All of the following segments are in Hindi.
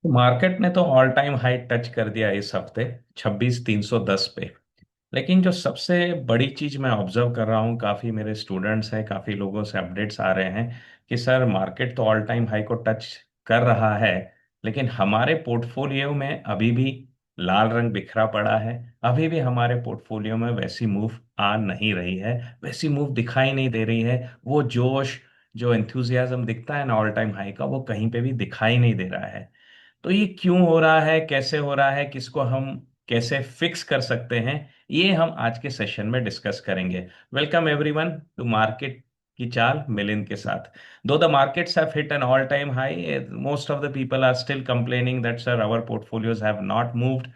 मार्केट ने तो ऑल टाइम हाई टच कर दिया इस हफ्ते 26,310 पे। लेकिन जो सबसे बड़ी चीज मैं ऑब्जर्व कर रहा हूँ, काफी मेरे स्टूडेंट्स हैं, काफी लोगों से अपडेट्स आ रहे हैं कि सर मार्केट तो ऑल टाइम हाई को टच कर रहा है, लेकिन हमारे पोर्टफोलियो में अभी भी लाल रंग बिखरा पड़ा है। अभी भी हमारे पोर्टफोलियो में वैसी मूव आ नहीं रही है, वैसी मूव दिखाई नहीं दे रही है। वो जोश, जो एंथुजियाज्म दिखता है ना ऑल टाइम हाई का, वो कहीं पे भी दिखाई नहीं दे रहा है। तो ये क्यों हो रहा है, कैसे हो रहा है, किसको हम कैसे फिक्स कर सकते हैं, ये हम आज के सेशन में डिस्कस करेंगे। वेलकम एवरीवन टू मार्केट की चाल मिलिंद के साथ। Though the markets have hit an all time high, most of the people are still complaining that sir our portfolios have not moved.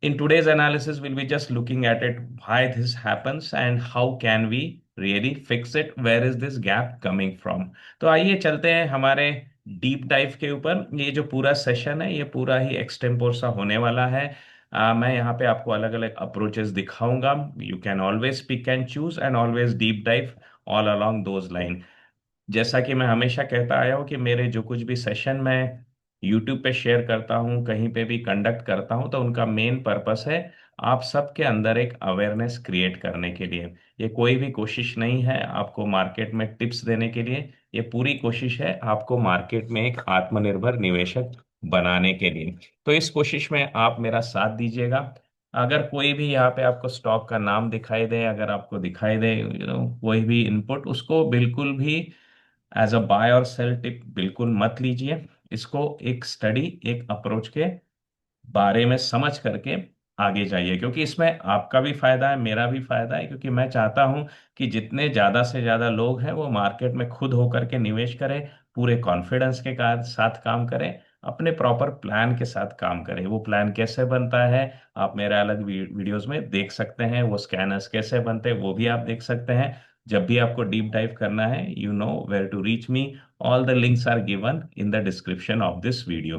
In today's analysis, we'll be just looking at it, why this happens and how can we really fix it? Where is this gap coming from? तो आइए चलते हैं हमारे डीप डाइव के ऊपर। ये जो पूरा सेशन है, ये पूरा ही एक्सटेम्पोर सा होने वाला है। मैं यहाँ पे आपको अलग अलग अप्रोचेस दिखाऊंगा। You can always pick and choose and always deep dive all along those line. जैसा कि मैं हमेशा कहता आया हूँ कि मेरे जो कुछ भी सेशन मैं यूट्यूब पे शेयर करता हूँ, कहीं पे भी कंडक्ट करता हूँ, तो उनका मेन पर्पस है आप सबके अंदर एक अवेयरनेस क्रिएट करने के लिए। ये कोई भी कोशिश नहीं है आपको मार्केट में टिप्स देने के लिए, ये पूरी कोशिश है आपको मार्केट में एक आत्मनिर्भर निवेशक बनाने के लिए। तो इस कोशिश में आप मेरा साथ दीजिएगा। अगर कोई भी यहाँ पे आपको स्टॉक का नाम दिखाई दे, अगर आपको दिखाई दे कोई भी इनपुट, उसको बिल्कुल भी एज अ बाय और सेल टिप बिल्कुल मत लीजिए। इसको एक स्टडी, एक अप्रोच के बारे में समझ करके आगे जाइए, क्योंकि इसमें आपका भी फायदा है, मेरा भी फायदा है। क्योंकि मैं चाहता हूं कि जितने ज्यादा से ज्यादा लोग हैं वो मार्केट में खुद होकर के निवेश करें, पूरे कॉन्फिडेंस के साथ काम करें, अपने प्रॉपर प्लान के साथ काम करें। वो प्लान कैसे बनता है आप मेरे अलग वीडियोस में देख सकते हैं। वो स्कैनर्स कैसे बनते हैं वो भी आप देख सकते हैं। जब भी आपको डीप डाइव करना है, you know where to reach me. All the links are given in the description of this video.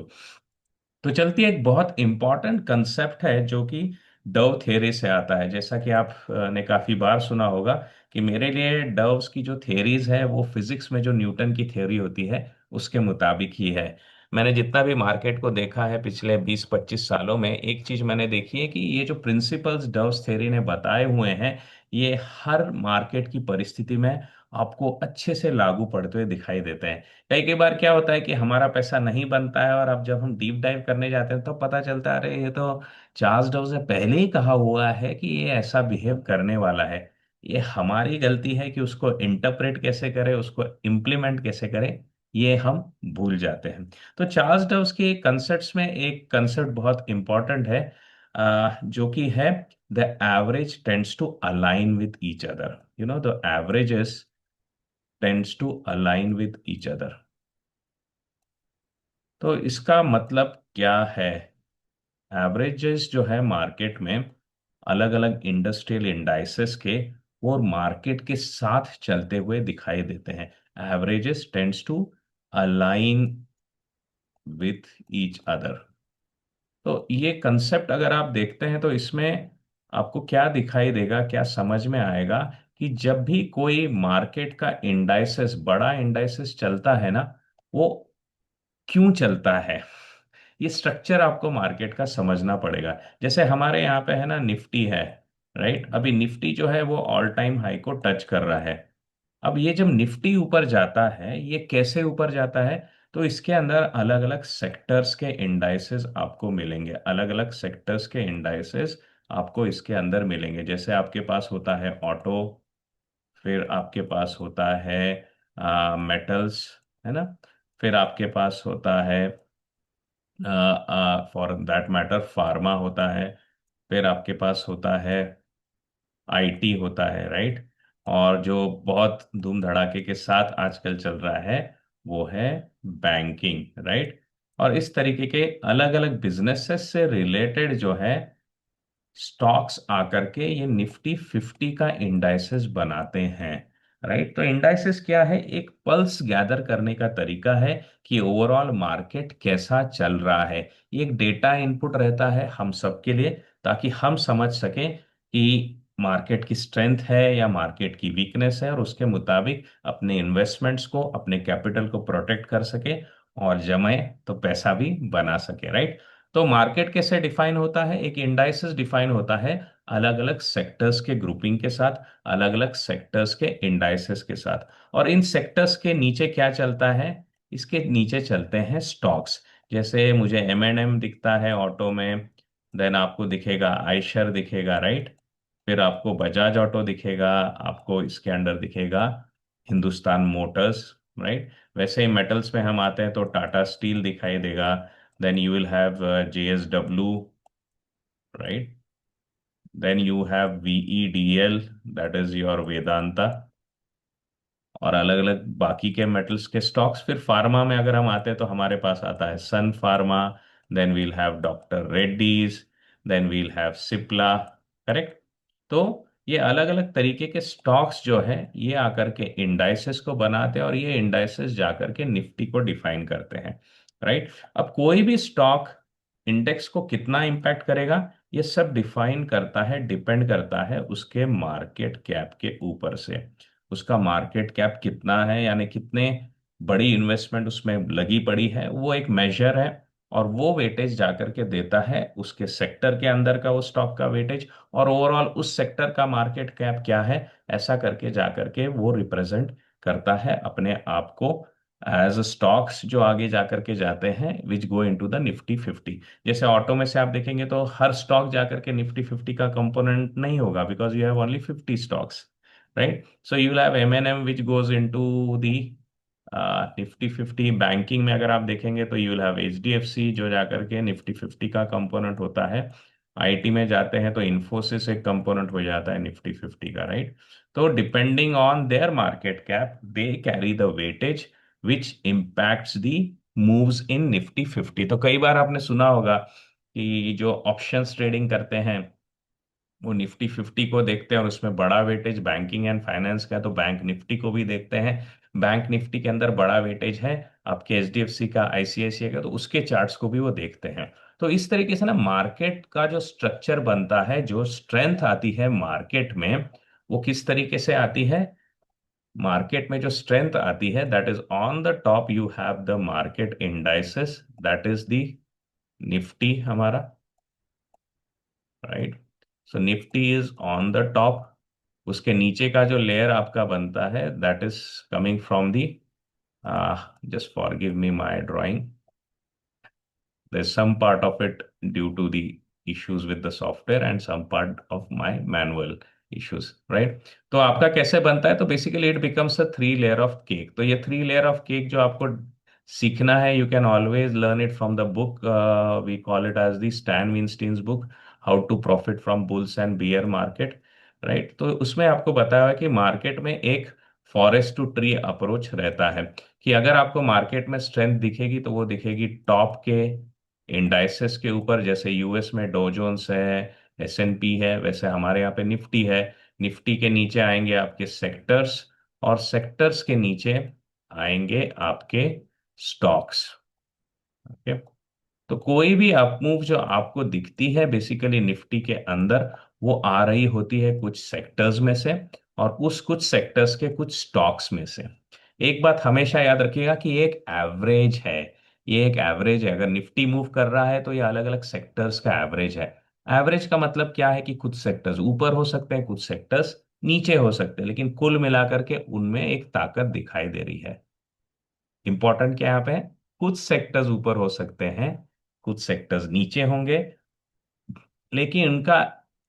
तो चलती एक बहुत इंपॉर्टेंट कंसेप्ट है जो कि डव थ्योरी से आता है। जैसा कि आप ने काफी बार सुना होगा कि मेरे लिए डव्स की जो थ्योरीज है वो फिजिक्स में जो न्यूटन की थ्योरी होती है उसके मुताबिक ही है। मैंने जितना भी मार्केट को देखा है पिछले 20-25 सालों में, एक चीज मैंने देखी है कि ये जो प्रिंसिपल्स डव्स थ्योरी ने बताए हुए हैं, ये हर मार्केट की परिस्थिति में आपको अच्छे से लागू पड़ते हुए दिखाई देते हैं। कई कई बार क्या होता है कि हमारा पैसा नहीं बनता है, और अब जब हम डीप डाइव करने जाते हैं तो पता चलता है अरे ये तो चार्ल्स डव ने पहले ही कहा हुआ है कि ये ऐसा बिहेव करने वाला है। ये हमारी गलती है कि उसको इंटरप्रेट कैसे करें, उसको इम्प्लीमेंट कैसे करें, ये हम भूल जाते हैं। तो चार्ल्स डव्स के कंसेप्ट्स में एक कंसेप्ट बहुत इंपॉर्टेंट है, जो कि है the average tends to align with each other. You know the averages tends to align with each other. तो इसका मतलब क्या है? एवरेजेस जो है मार्केट में, अलग अलग इंडस्ट्रियल इंडाइसेस के, वो मार्केट के साथ चलते हुए दिखाई देते हैं। Averages tends to align with each other. तो ये कंसेप्ट अगर आप देखते हैं तो इसमें आपको क्या दिखाई देगा, क्या समझ में आएगा कि जब भी कोई मार्केट का इंडाइसेस, बड़ा इंडाइसेस चलता है ना, वो क्यों चलता है, ये स्ट्रक्चर आपको मार्केट का समझना पड़ेगा। जैसे हमारे यहाँ पे है ना निफ्टी है, राइट? अभी निफ्टी जो है वो ऑल टाइम हाई को टच कर रहा है। अब ये जब निफ्टी ऊपर जाता है, ये कैसे ऊपर जाता है? तो इसके अंदर अलग अलग सेक्टर्स के इंडाइसेस आपको मिलेंगे, अलग अलग सेक्टर्स के इंडाइसेस आपको इसके अंदर मिलेंगे। जैसे आपके पास होता है ऑटो, फिर आपके पास होता है मेटल्स, है ना? फिर आपके पास होता है फॉर दैट मैटर फार्मा होता है। फिर आपके पास होता है आईटी होता है, राइट? और जो बहुत धूम धड़ाके के साथ आजकल चल रहा है वो है बैंकिंग, राइट? और इस तरीके के अलग अलग बिजनेसेस से रिलेटेड जो है स्टॉक्स आकर के ये निफ्टी 50 का इंडाइसेस बनाते हैं, राइट? तो इंडाइसेस क्या है? एक पल्स गैदर करने का तरीका है कि ओवरऑल मार्केट कैसा चल रहा है। ये एक डेटा इनपुट रहता है हम सबके लिए, ताकि हम समझ सकें कि मार्केट की स्ट्रेंथ है या मार्केट की वीकनेस है, और उसके मुताबिक अपने इन्वेस्टमेंट्स को, अपने कैपिटल को प्रोटेक्ट कर सके और जमे तो पैसा भी बना सके, राइट। तो मार्केट कैसे डिफाइन होता है? एक इंडाइसेस डिफाइन होता है अलग अलग सेक्टर्स के ग्रुपिंग के साथ, अलग अलग सेक्टर्स के इंडाइसेस के साथ। और इन सेक्टर्स के नीचे क्या चलता है? इसके नीचे चलते हैं स्टॉक्स। जैसे मुझे M&M दिखता है ऑटो में, देन आपको दिखेगा आयशर दिखेगा, राइट। फिर आपको बजाज ऑटो दिखेगा, आपको इसके अंडर दिखेगा हिंदुस्तान मोटर्स, राइट। वैसे ही मेटल्स में हम आते हैं तो टाटा स्टील दिखाई देगा, then you will have JSW, right. Then you have VEDL, that is your Vedanta. और अलग अलग बाकी के मेटल्स के स्टॉक्स। फिर फार्मा में अगर हम आते हैं तो हमारे पास आता है Sun Pharma, then we'll have doctor Reddy's, then we'll have Cipla, correct. तो ये अलग अलग तरीके के स्टॉक्स जो है ये आकर के इंडाइसेस को बनाते हैं, और ये इंडाइसेस जाकर के निफ्टी को डिफाइन करते हैं, राइट। अब कोई भी स्टॉक इंडेक्स को कितना इंपैक्ट करेगा, ये सब डिफाइन करता है, डिपेंड करता है उसके मार्केट कैप के ऊपर से। उसका मार्केट कैप कितना है, यानी कितने बड़ी इन्वेस्टमेंट उसमें लगी पड़ी है, वो एक मेजर है। और वो वेटेज जाकर के देता है उसके सेक्टर के अंदर का वो स्टॉक का वेटेज, और ओवरऑल उस सेक्टर का मार्केट कैप क्या है, ऐसा करके जाकर के वो रिप्रेजेंट करता है अपने आप को एज स्टॉक्स जो आगे जाकर के जाते हैं विच गो इनटू द निफ्टी 50। जैसे ऑटो में से आप देखेंगे तो हर स्टॉक जाकर के निफ्टी 50 का कंपोनेंट नहीं होगा, because you have only 50 stocks, right? So you will have M&M which goes into the Nifty 50। Banking में अगर आप देखेंगे तो यू विल हैव HDFC जो जाकर के निफ्टी 50 का कंपोनेंट होता है। IT में जाते हैं तो इन्फोसिस एक कंपोनेंट हो जाता है निफ्टी 50 का, राइट। तो depending on their market cap they carry the weightage which impacts the moves in Nifty 50। तो कई बार आपने सुना होगा कि जो ऑप्शंस ट्रेडिंग करते हैं वो निफ्टी 50 को देखते हैं, और उसमें बड़ा वेटेज बैंकिंग एंड फाइनेंस का है तो बैंक निफ्टी को भी देखते हैं। बैंक निफ्टी के अंदर बड़ा वेटेज है आपके HDFC का, ICICI का, तो उसके चार्ट्स को भी वो देखते हैं। तो इस तरीके से ना मार्केट का जो स्ट्रक्चर बनता है, जो स्ट्रेंथ आती है मार्केट में, वो किस तरीके से आती है? मार्केट में जो स्ट्रेंथ आती है, that is on the top you have the market indices, that is the Nifty हमारा, right. So Nifty is on the top. उसके नीचे का जो लेयर आपका बनता है that is coming from the, just forgive me my drawing, there's some part of it due to the issues with the software and some part of my manual issues, right? तो आपका कैसे बनता है? तो basically it becomes a 3 layer of cake. तो ये 3 लेयर ऑफ केक जो आपको सीखना है, you can always learn it from the book, we call it as the Stan Weinstein's book, how to profit from bulls and bear market, right. तो उसमें आपको बताया हुआ है कि मार्केट में एक फॉरेस्ट टू ट्री अप्रोच रहता है, कि अगर आपको मार्केट में स्ट्रेंथ दिखेगी तो वो दिखेगी टॉप के इंडाइसेस के ऊपर। जैसे US में डो जोन्स है, S&P है, वैसे हमारे यहाँ पे निफ्टी है। निफ्टी के नीचे आएंगे आपके सेक्टर्स, और सेक्टर्स के नीचे आएंगे आपके स्टॉक्स, ओके। तो कोई भी अपमूव जो आपको दिखती है बेसिकली निफ्टी के अंदर, वो आ रही होती है कुछ सेक्टर्स में से, और उस कुछ सेक्टर्स के कुछ स्टॉक्स में से। एक बात हमेशा याद रखिएगा कि ये एक एवरेज है, ये एक एवरेज है। अगर निफ्टी मूव कर रहा है तो ये अलग अलग सेक्टर्स का एवरेज है। एवरेज का मतलब क्या है? कि कुछ सेक्टर्स ऊपर हो सकते हैं, कुछ सेक्टर्स नीचे हो सकते हैं, लेकिन कुल मिलाकर के उनमें एक ताकत दिखाई दे रही है। इंपॉर्टेंट क्या यहाँ पे है? कुछ सेक्टर्स ऊपर हो सकते हैं, कुछ सेक्टर्स नीचे होंगे, लेकिन उनका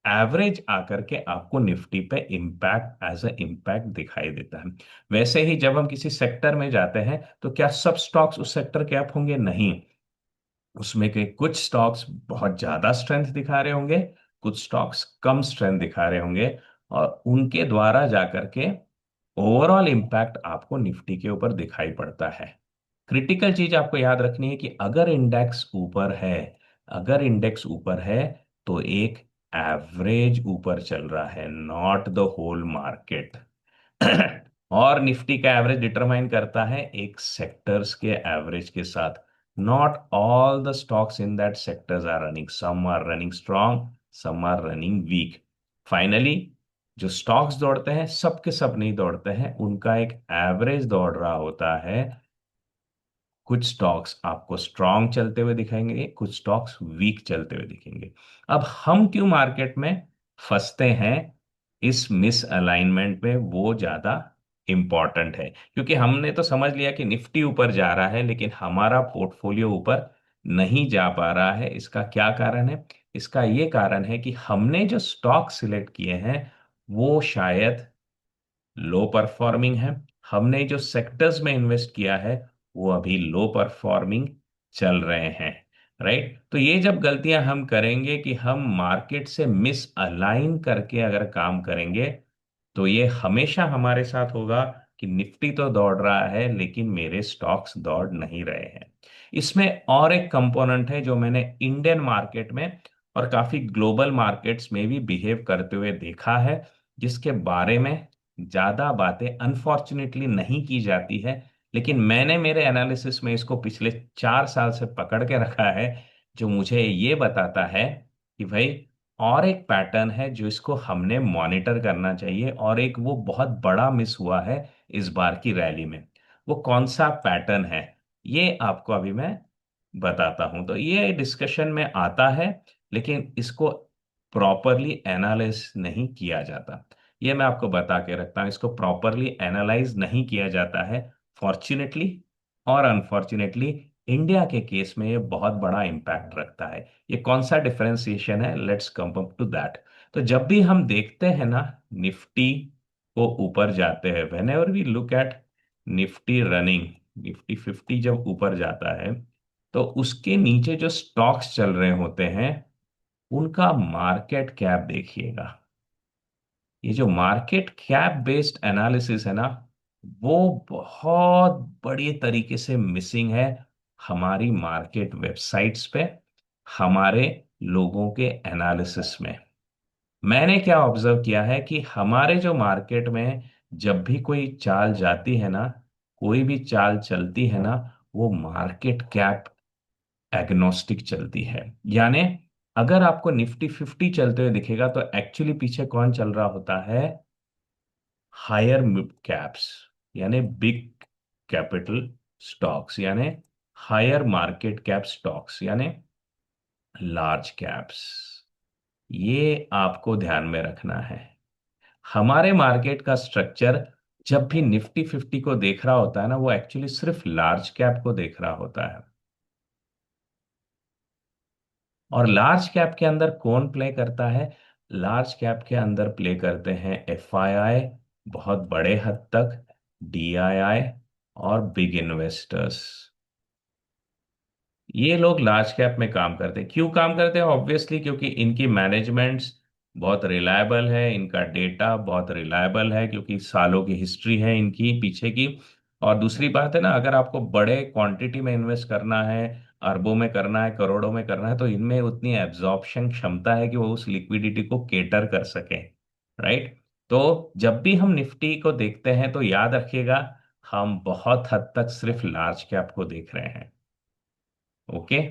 एवरेज आकर के आपको निफ्टी पे इम्पैक्ट एज अ इम्पैक्ट दिखाई देता है। वैसे ही जब हम किसी सेक्टर में जाते हैं तो क्या सब स्टॉक्स उस सेक्टर के अप होंगे? नहीं। उसमें के कुछ स्टॉक्स बहुत ज्यादा स्ट्रेंथ दिखा रहे होंगे, कुछ स्टॉक्स कम स्ट्रेंथ दिखा रहे होंगे, और उनके द्वारा जाकर के ओवरऑल इंपैक्ट आपको निफ्टी के ऊपर दिखाई पड़ता है। क्रिटिकल चीज आपको याद रखनी है कि अगर इंडेक्स ऊपर है, अगर इंडेक्स ऊपर है तो एक एवरेज ऊपर चल रहा है, नॉट द होल मार्केट। और निफ्टी का एवरेज डिटरमाइन करता है एक सेक्टर्स के एवरेज के साथ। Not all the stocks in that sectors are running, some are running strong, some are running weak. Finally जो स्टॉक्स दौड़ते हैं सब के सब नहीं दौड़ते हैं, उनका एक एवरेज दौड़ रहा होता है, कुछ स्टॉक्स आपको स्ट्रांग चलते हुए दिखेंगे, कुछ स्टॉक्स वीक चलते हुए दिखेंगे। अब हम क्यों मार्केट में फंसते हैं इस मिस अलाइनमेंट में, वो ज्यादा इंपॉर्टेंट है। क्योंकि हमने तो समझ लिया कि निफ्टी ऊपर जा रहा है, लेकिन हमारा पोर्टफोलियो ऊपर नहीं जा पा रहा है। इसका क्या कारण है? इसका ये कारण है कि हमने जो स्टॉक सिलेक्ट किए हैं वो शायद लो परफॉर्मिंग है। हमने जो सेक्टर्स में इन्वेस्ट किया है वो अभी लो परफॉर्मिंग चल रहे हैं। राइट? तो ये जब गलतियां हम करेंगे कि हम मार्केट से मिस अलाइन करके अगर काम करेंगे, तो ये हमेशा हमारे साथ होगा कि निफ्टी तो दौड़ रहा है लेकिन मेरे स्टॉक्स दौड़ नहीं रहे हैं। इसमें और एक कंपोनेंट है जो मैंने इंडियन मार्केट में और काफी ग्लोबल मार्केट्स में भी बिहेव करते हुए देखा है, जिसके बारे में ज्यादा बातें अनफॉर्चुनेटली नहीं की जाती है। लेकिन मैंने मेरे एनालिसिस में इसको पिछले 4 साल से पकड़ के रखा है, जो मुझे ये बताता है कि भाई और एक पैटर्न है जो इसको हमने मॉनिटर करना चाहिए, और एक वो बहुत बड़ा मिस हुआ है इस बार की रैली में। वो कौन सा पैटर्न है ये आपको अभी मैं बताता हूं। तो ये डिस्कशन में आता है, लेकिन इसको प्रॉपरली एनालाइज नहीं किया जाता। ये मैं आपको बता के रखता हूं, इसको प्रॉपरली एनालाइज नहीं किया जाता है। फॉर्चुनेटली और अनफॉर्चुनेटली इंडिया के केस में ये बहुत बड़ा इम्पैक्ट रखता है। ये कौन सा डिफरेंशिएशन है, let's come up to that. तो जब भी हम देखते हैं ना निफ्टी को ऊपर जाते हैं, whenever we look at Nifty running, Nifty 50 जब ऊपर जाता है, तो उसके नीचे जो स्टॉक्स चल रहे होते हैं उनका मार्केट कैप देखिएगा। ये जो मार्केट कैप बेस्ड एनालिसिस है ना, वो बहुत बड़ी तरीके से मिसिंग है हमारी मार्केट वेबसाइट्स पे, हमारे लोगों के एनालिसिस में। मैंने क्या ऑब्जर्व किया है कि हमारे जो मार्केट में जब भी कोई चाल जाती है ना, कोई भी चाल चलती है ना, वो मार्केट कैप एग्नोस्टिक चलती है। यानी अगर आपको निफ्टी 50 चलते हुए दिखेगा तो एक्चुअली पीछे कौन चल रहा होता है? हायर मिड कैप्स, यानी बिग कैपिटल स्टॉक्स, यानी हायर मार्केट कैप स्टॉक्स, यानी लार्ज कैप्स। ये आपको ध्यान में रखना है। हमारे मार्केट का स्ट्रक्चर जब भी निफ्टी 50 को देख रहा होता है ना, वो एक्चुअली सिर्फ लार्ज कैप को देख रहा होता है। और लार्ज कैप के अंदर कौन प्ले करता है? लार्ज कैप के अंदर प्ले करते हैं एफआईआई, बहुत बड़े हद तक डीआईआई और बिग इन्वेस्टर्स। ये लोग लार्ज कैप में काम करते हैं। क्यों काम करते हैं? ऑब्वियसली क्योंकि इनकी मैनेजमेंट्स बहुत रिलायबल है, इनका डेटा बहुत रिलायबल है, क्योंकि सालों की हिस्ट्री है इनकी पीछे की। और दूसरी बात है ना, अगर आपको बड़े क्वांटिटी में इन्वेस्ट करना है, अरबों में करना है, करोड़ों में करना है, तो इनमें उतनी एब्जॉर्प्शन क्षमता है कि वो उस लिक्विडिटी को केटर कर सके। राइट? तो जब भी हम निफ्टी को देखते हैं तो याद रखिएगा, हम बहुत हद तक सिर्फ लार्ज कैप को देख रहे हैं। ओके?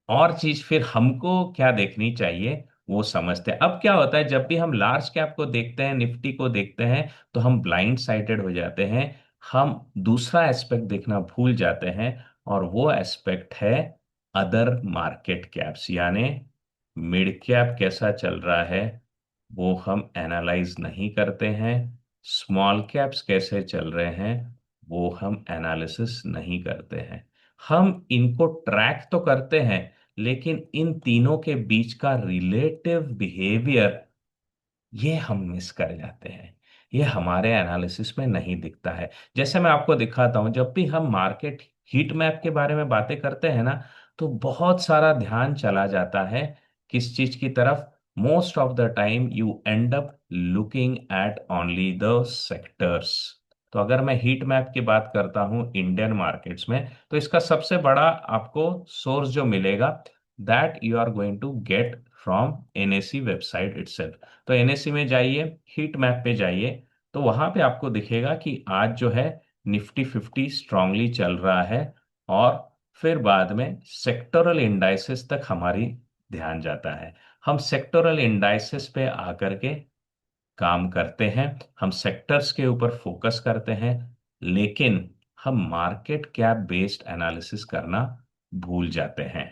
और चीज फिर हमको क्या देखनी चाहिए वो समझते हैं। अब क्या होता है, जब भी हम लार्ज कैप को देखते हैं, निफ्टी को देखते हैं, तो हम ब्लाइंड साइडेड हो जाते हैं। हम दूसरा एस्पेक्ट देखना भूल जाते हैं, और वो एस्पेक्ट है अदर मार्केट कैप्स, यानी मिड कैप कैसा चल रहा है वो हम एनालाइज नहीं करते हैं। स्मॉल कैप्स कैसे चल रहे हैं वो हम एनालिसिस नहीं करते हैं। हम इनको ट्रैक तो करते हैं, लेकिन इन तीनों के बीच का रिलेटिव बिहेवियर ये हम मिस कर जाते हैं। ये हमारे एनालिसिस में नहीं दिखता है। जैसे मैं आपको दिखाता हूं, जब भी हम मार्केट हीट मैप के बारे में बातें करते हैं ना, तो बहुत सारा ध्यान चला जाता है किस चीज की तरफ? Most of the time you and up looking at only the sectors. तो अगर मैं हीट मैप की बात करता हूं इंडियन मार्केट्स में, तो इसका सबसे बड़ा आपको सोर्स जो मिलेगा, that you are going to get from NAC website itself. तो एनएससी में जाइए, हीट मैप पे जाइए, तो वहां पे आपको दिखेगा कि आज जो है निफ्टी 50 स्ट्रांगली चल रहा है। और फिर बाद में सेक्टोरल इंडाइसेस तक हमारी ध्यान जाता है। हम सेक्टोरल इंडाइसेस पे आकर के काम करते हैं, हम सेक्टर्स के ऊपर फोकस करते हैं। लेकिन हम मार्केट कैप बेस्ड एनालिसिस करना भूल जाते हैं।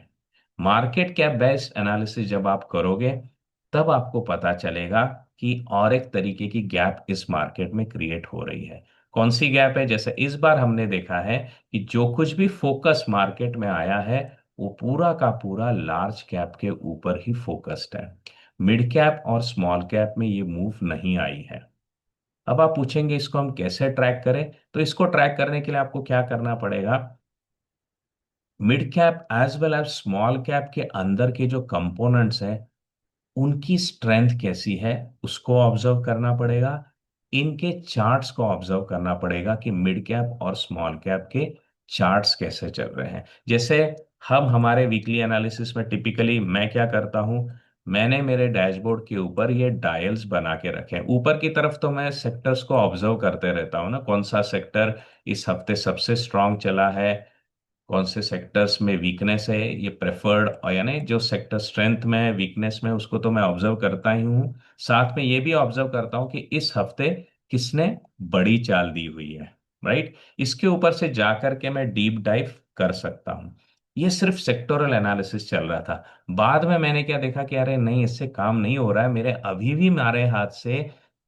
मार्केट कैप बेस्ड एनालिसिस जब आप करोगे, तब आपको पता चलेगा कि और एक तरीके की गैप इस मार्केट में क्रिएट हो रही है। कौन सी गैप है? जैसे इस बार हमने देखा है कि जो कुछ भी फोकस मार्केट में आया है, वो पूरा का पूरा लार्ज कैप के ऊपर ही फोकस्ड है। मिड कैप और स्मॉल कैप में ये मूव नहीं आई है। अब आप पूछेंगे इसको हम कैसे ट्रैक करें? तो इसको ट्रैक करने के लिए आपको क्या करना पड़ेगा? Mid cap as well as small cap के अंदर के जो कंपोनेंट्स हैं, उनकी स्ट्रेंथ कैसी है, उसको ऑब्जर्व करना पड़ेगा। इनके चार्ट्स को ऑब्जर्व करना पड़ेगा कि मिड कैप और स्मॉल कैप के चार्ट्स कैसे चल रहे हैं। जैसे हम हमारे वीकली एनालिसिस में टिपिकली मैं क्या करता हूं, मैंने मेरे डैशबोर्ड के ऊपर ये डायल्स बना के रखे हैं। ऊपर की तरफ तो मैं सेक्टर्स को ऑब्जर्व करते रहता हूँ ना, कौन सा सेक्टर इस हफ्ते सबसे स्ट्रांग चला है, कौन से सेक्टर्स में वीकनेस है, ये प्रेफर्ड, और यानी जो सेक्टर स्ट्रेंथ में है वीकनेस में, उसको तो मैं ऑब्जर्व करता ही हूँ। साथ में ये भी ऑब्जर्व करता हूँ कि इस हफ्ते किसने बड़ी चाल दी हुई है। राइट। इसके ऊपर से जाकर के मैं डीप डाइव कर सकता हूँ। ये सिर्फ सेक्टोरल एनालिसिस चल रहा था। बाद में मैंने क्या देखा कि अरे नहीं, इससे काम नहीं हो रहा है, मेरे अभी भी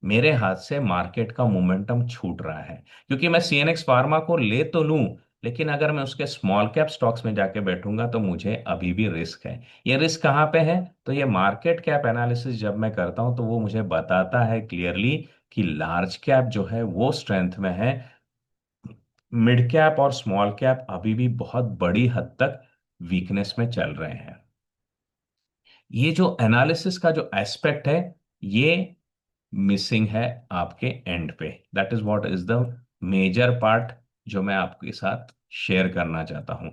मेरे हाथ से मार्केट का मोमेंटम छूट रहा है। क्योंकि मैं सीएनएक्स फार्मा को ले तो लूं, लेकिन अगर मैं उसके स्मॉल कैप स्टॉक्स में जाके बैठूंगा तो मुझे अभी भी रिस्क है। ये रिस्क कहाँ पे है? तो ये मार्केट कैप एनालिसिस जब मैं करता हूं तो वो मुझे बताता है क्लियरली कि लार्ज कैप जो है वो स्ट्रेंथ में है, मिड कैप और स्मॉल कैप अभी भी बहुत बड़ी हद तक वीकनेस में चल रहे हैं। ये जो एनालिसिस का जो एस्पेक्ट है, ये मिसिंग है आपके एंड पे। That is what is the major part जो मैं आपके साथ शेयर करना चाहता हूं।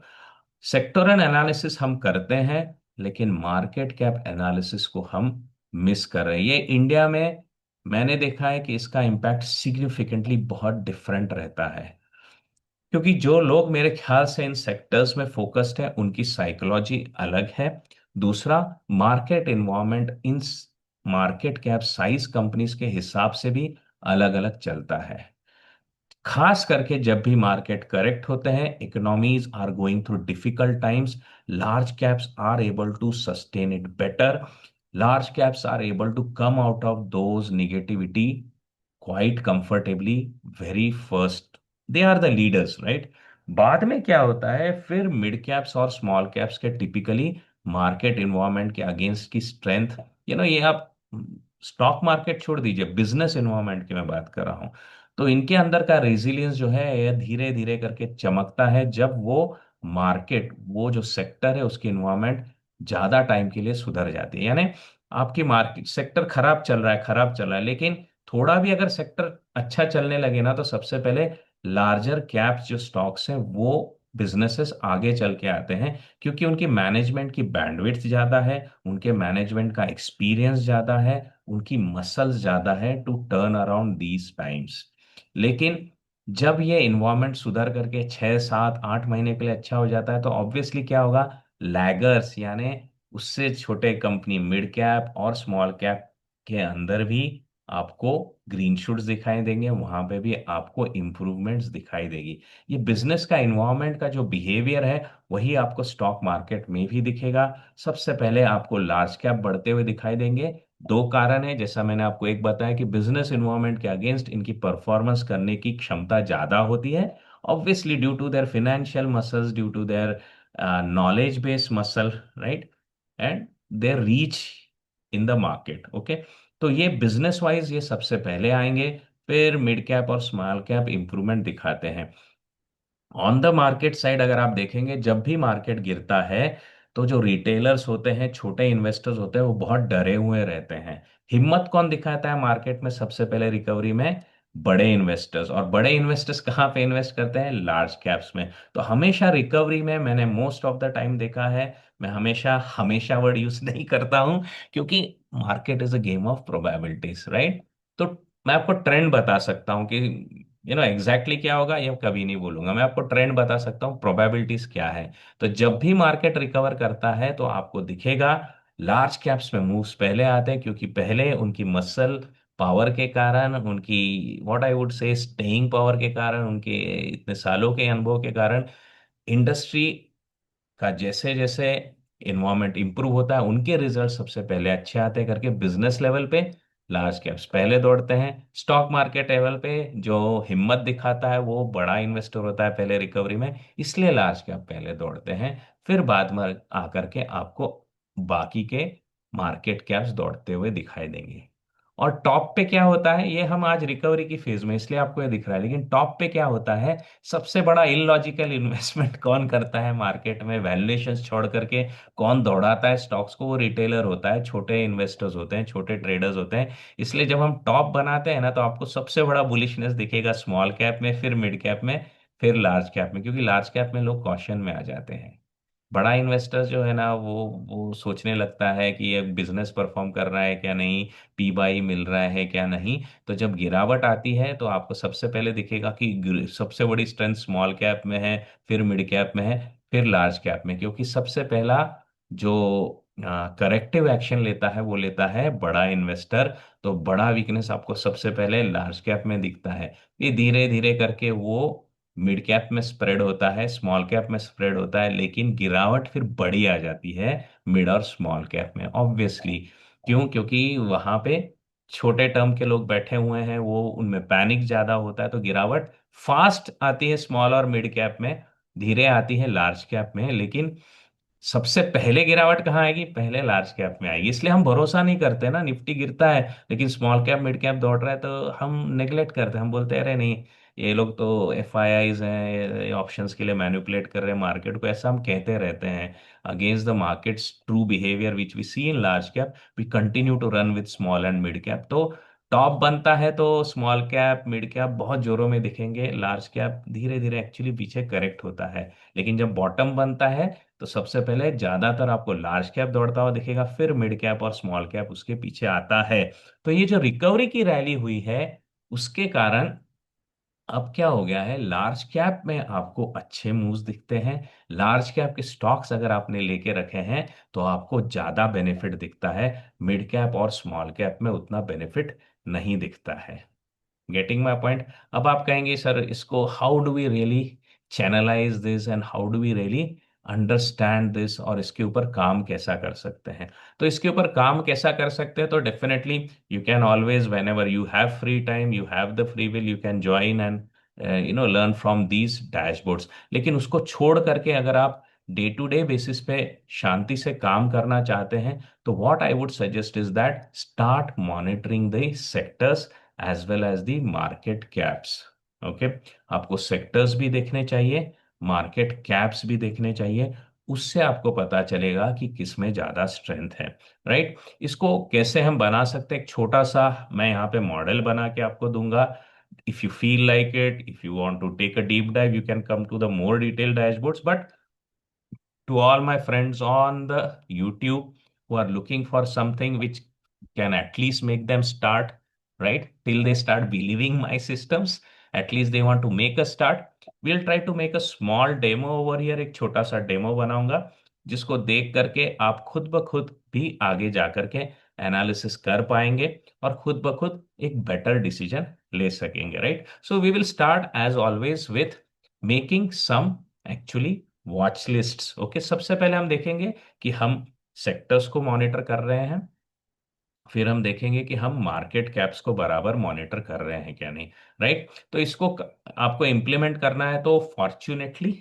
सेक्टोरल एनालिसिस हम करते हैं, लेकिन मार्केट कैप एनालिसिस को हम मिस कर रहे हैं। ये इंडिया में मैंने देखा है कि इसका इम्पैक्ट सिग्निफिकेंटली बहुत डिफरेंट रहता है। क्योंकि जो लोग मेरे ख्याल से इन सेक्टर्स में फोकस्ड है, उनकी साइकोलॉजी अलग है। दूसरा, मार्केट इन्वायरमेंट इन मार्केट कैप साइज कंपनीज के हिसाब से भी अलग अलग चलता है। खास करके जब भी मार्केट करेक्ट होते हैं, economies are going through difficult times, large caps are able to sustain it better. Large caps are able to come out of those negativity quite comfortably very first. They are the leaders, right. बाद में क्या होता है फिर, मिड कैप्स और स्मॉल कैप्स के टिपिकली मार्केट इन्वायरमेंट के अगेंस्ट की स्ट्रेंथ, ये आप स्टॉक मार्केट छोड़ दीजिए, बिजनेस इन्वायरमेंट की मैं बात कर रहा हूं, तो इनके अंदर का रेजिलियंस जो है यह धीरे धीरे करके चमकता है जब वो मार्केट, वो जो सेक्टर है उसकी इन्वायरमेंट ज्यादा टाइम के लिए सुधर जाती है। यानी आपकी मार्केट सेक्टर खराब चल रहा है, खराब चल रहा है, लेकिन थोड़ा भी अगर सेक्टर अच्छा चलने लगे ना, तो सबसे पहले लार्जर कैप्स जो स्टॉक्स हैं वो बिजनेसेस आगे चल के आते हैं। क्योंकि उनकी मैनेजमेंट की बैंडविड्थ ज्यादा है, उनके मैनेजमेंट का एक्सपीरियंस ज्यादा है, उनकी मसल्स ज्यादा है to turn around these times. लेकिन जब ये इन्वायरमेंट सुधर करके 6 7 8 महीने के लिए अच्छा हो जाता है, तो ऑब्वियसली क्या होगा, लैगर्स यानी उससे छोटे कंपनी मिड कैप और स्मॉल कैप के अंदर भी आपको ग्रीन शूट्स दिखाई देंगे, वहां पे भी आपको इंप्रूवमेंट्स दिखाई देगी। ये बिजनेस का इन्वायरमेंट का जो बिहेवियर है, वही आपको स्टॉक मार्केट में भी दिखेगा। सबसे पहले आपको लार्ज कैप बढ़ते हुए दिखाई देंगे। दो कारण है, जैसा मैंने आपको एक बताया कि बिजनेस इन्वायरमेंट के अगेंस्ट इनकी परफॉर्मेंस करने की क्षमता ज्यादा होती है, obviously due to their financial muscles, due to their knowledge based muscle, right, and their reach in the market. Okay. तो ये बिजनेस वाइज ये सबसे पहले आएंगे, फिर मिड कैप और स्मॉल कैप इंप्रूवमेंट दिखाते हैं। ऑन द मार्केट साइड अगर आप देखेंगे, जब भी मार्केट गिरता है, तो जो रिटेलर्स होते हैं, छोटे इन्वेस्टर्स होते हैं, वो बहुत डरे हुए रहते हैं। हिम्मत कौन दिखाता है मार्केट में सबसे पहले रिकवरी में? बड़े इन्वेस्टर्स। और बड़े इन्वेस्टर्स कहाँ पे इन्वेस्ट करते हैं? लार्ज कैप्स में। तो हमेशा रिकवरी में मैंने मोस्ट ऑफ द टाइम देखा है, मैं हमेशा हमेशा वर्ड यूज नहीं करता हूं, क्योंकि market is a game of probabilities, right. तो मैं आपको ट्रेंड बता सकता हूँ कि एग्जैक्टली क्या होगा ये कभी नहीं बोलूंगा, मैं आपको ट्रेंड बता सकता हूँ, प्रोबेबिलिटीज क्या है। तो जब भी मार्केट रिकवर करता है तो आपको दिखेगा लार्ज कैप्स में मूव्स पहले आते हैं, क्योंकि पहले उनकी मसल पावर के कारण, उनकी व्हाट आई वुड से स्टेइंग पावर के कारण, उनके इतने सालों के अनुभव के कारण, इंडस्ट्री का जैसे जैसे इन्वायरमेंट इंप्रूव होता है उनके रिजल्ट सबसे पहले अच्छे आते हैं करके बिजनेस लेवल पे लार्ज कैप्स पहले दौड़ते हैं। स्टॉक मार्केट लेवल पे जो हिम्मत दिखाता है वो बड़ा इन्वेस्टर होता है पहले रिकवरी में, इसलिए लार्ज कैप पहले दौड़ते हैं। फिर बाद में आकर के आपको बाकी के मार्केट कैप्स दौड़ते हुए दिखाई देंगे। और टॉप पे क्या होता है, ये हम आज रिकवरी की फेज में इसलिए आपको ये दिख रहा है, लेकिन टॉप पे क्या होता है, सबसे बड़ा इलॉजिकल इन्वेस्टमेंट कौन करता है मार्केट में, वैल्यूएशंस छोड़ करके कौन दौड़ाता है स्टॉक्स को, वो रिटेलर होता है, छोटे इन्वेस्टर्स होते हैं, छोटे ट्रेडर्स होते हैं। इसलिए जब हम टॉप बनाते हैं ना तो आपको सबसे बड़ा बुलिशनेस दिखेगा स्मॉल कैप में, फिर मिड कैप में, फिर लार्ज कैप में, क्योंकि लार्ज कैप में लोग कॉशन में आ जाते हैं। बड़ा इन्वेस्टर जो है ना वो सोचने लगता है कि ये बिजनेस परफॉर्म कर रहा है क्या नहीं, पी बाई मिल रहा है क्या नहीं। तो जब गिरावट आती है तो आपको सबसे पहले दिखेगा कि सबसे बड़ी स्ट्रेंथ स्मॉल कैप में है, फिर मिड कैप में है, फिर लार्ज कैप में, क्योंकि सबसे पहला जो करेक्टिव एक्शन लेता है वो लेता है बड़ा इन्वेस्टर। तो बड़ा वीकनेस आपको सबसे पहले लार्ज कैप में दिखता है। ये धीरे धीरे करके वो मिड कैप में स्प्रेड होता है, स्मॉल कैप में स्प्रेड होता है, लेकिन गिरावट फिर बड़ी आ जाती है मिड और स्मॉल कैप में, ऑब्वियसली। क्यों? क्योंकि वहां पे छोटे टर्म के लोग बैठे हुए हैं, वो उनमें पैनिक ज्यादा होता है, तो गिरावट फास्ट आती है स्मॉल और मिड कैप में, धीरे आती है लार्ज कैप में। लेकिन सबसे पहले गिरावट कहाँ आएगी? पहले लार्ज कैप में आएगी। इसलिए हम भरोसा नहीं करते ना, निफ्टी गिरता है लेकिन स्मॉल कैप मिड कैप दौड़ रहा है तो हम नेग्लेक्ट करते हैं, हम बोलते हैं अरे नहीं, ये लोग तो एफ आई आईज हैं, ये ऑप्शंस के लिए मैनिपुलेट कर रहे हैं मार्केट को, ऐसा हम कहते रहते हैं। Against the markets true behaviour which we see in large cap, we continue to run with small and mid cap. तो टॉप बनता है तो स्मॉल कैप मिड कैप बहुत जोरों में दिखेंगे, लार्ज कैप धीरे धीरे एक्चुअली पीछे करेक्ट होता है। लेकिन जब बॉटम बनता है तो सबसे पहले ज्यादातर आपको लार्ज कैप दौड़ता हुआ दिखेगा, फिर मिड कैप और स्मॉल कैप उसके पीछे आता है। तो ये जो रिकवरी की रैली हुई है उसके कारण अब क्या हो गया है, लार्ज कैप में आपको अच्छे मूव्स दिखते हैं। लार्ज कैप के स्टॉक्स अगर आपने लेके रखे हैं तो आपको ज्यादा बेनिफिट दिखता है, मिड कैप और स्मॉल कैप में उतना बेनिफिट नहीं दिखता है। Getting my point? अब आप कहेंगे सर इसको how do we really channelise this and how do we really understand this, और इसके ऊपर काम कैसा कर सकते हैं? तो इसके ऊपर काम कैसा कर सकते हैं, तो definitely you can always when ever you have free time, you have the free will, you can join and learn from these dashboards. लेकिन उसको छोड़ करके अगर आप डे टू डे बेसिस पे शांति से काम करना चाहते हैं तो what I would suggest is that start monitoring the sectors as well as the market caps. Okay, आपको सेक्टर्स भी देखने चाहिए, मार्केट कैप्स भी देखने चाहिए, उससे आपको पता चलेगा कि किस में ज्यादा स्ट्रेंथ है। राइट? इसको कैसे हम बना सकते हैं, एक छोटा सा मैं यहाँ पे मॉडल बना के आपको दूंगा। If you feel like it, if you want to take a deep dive, you can come to the more detailed dashboards. But to all my friends on the YouTube who are looking for something which can at least make them start, right? Till they start believing my systems, at least they want to make a start. We'll try to make a small demo over here. एक छोटा सा डेमो बनाऊंगा जिसको देख करके आप खुद ब खुद भी आगे जा करके एनालिसिस कर पाएंगे और खुद ब खुद एक बेटर डिसीजन ले सकेंगे। Right? So we will start as always with making some actually watch lists. Okay, सबसे पहले हम देखेंगे कि हम सेक्टर्स को मॉनिटर कर रहे हैं, फिर हम देखेंगे कि हम मार्केट कैप्स को बराबर मॉनिटर कर रहे हैं क्या नहीं। राइट? तो इसको आपको इम्प्लीमेंट करना है तो फॉर्चुनेटली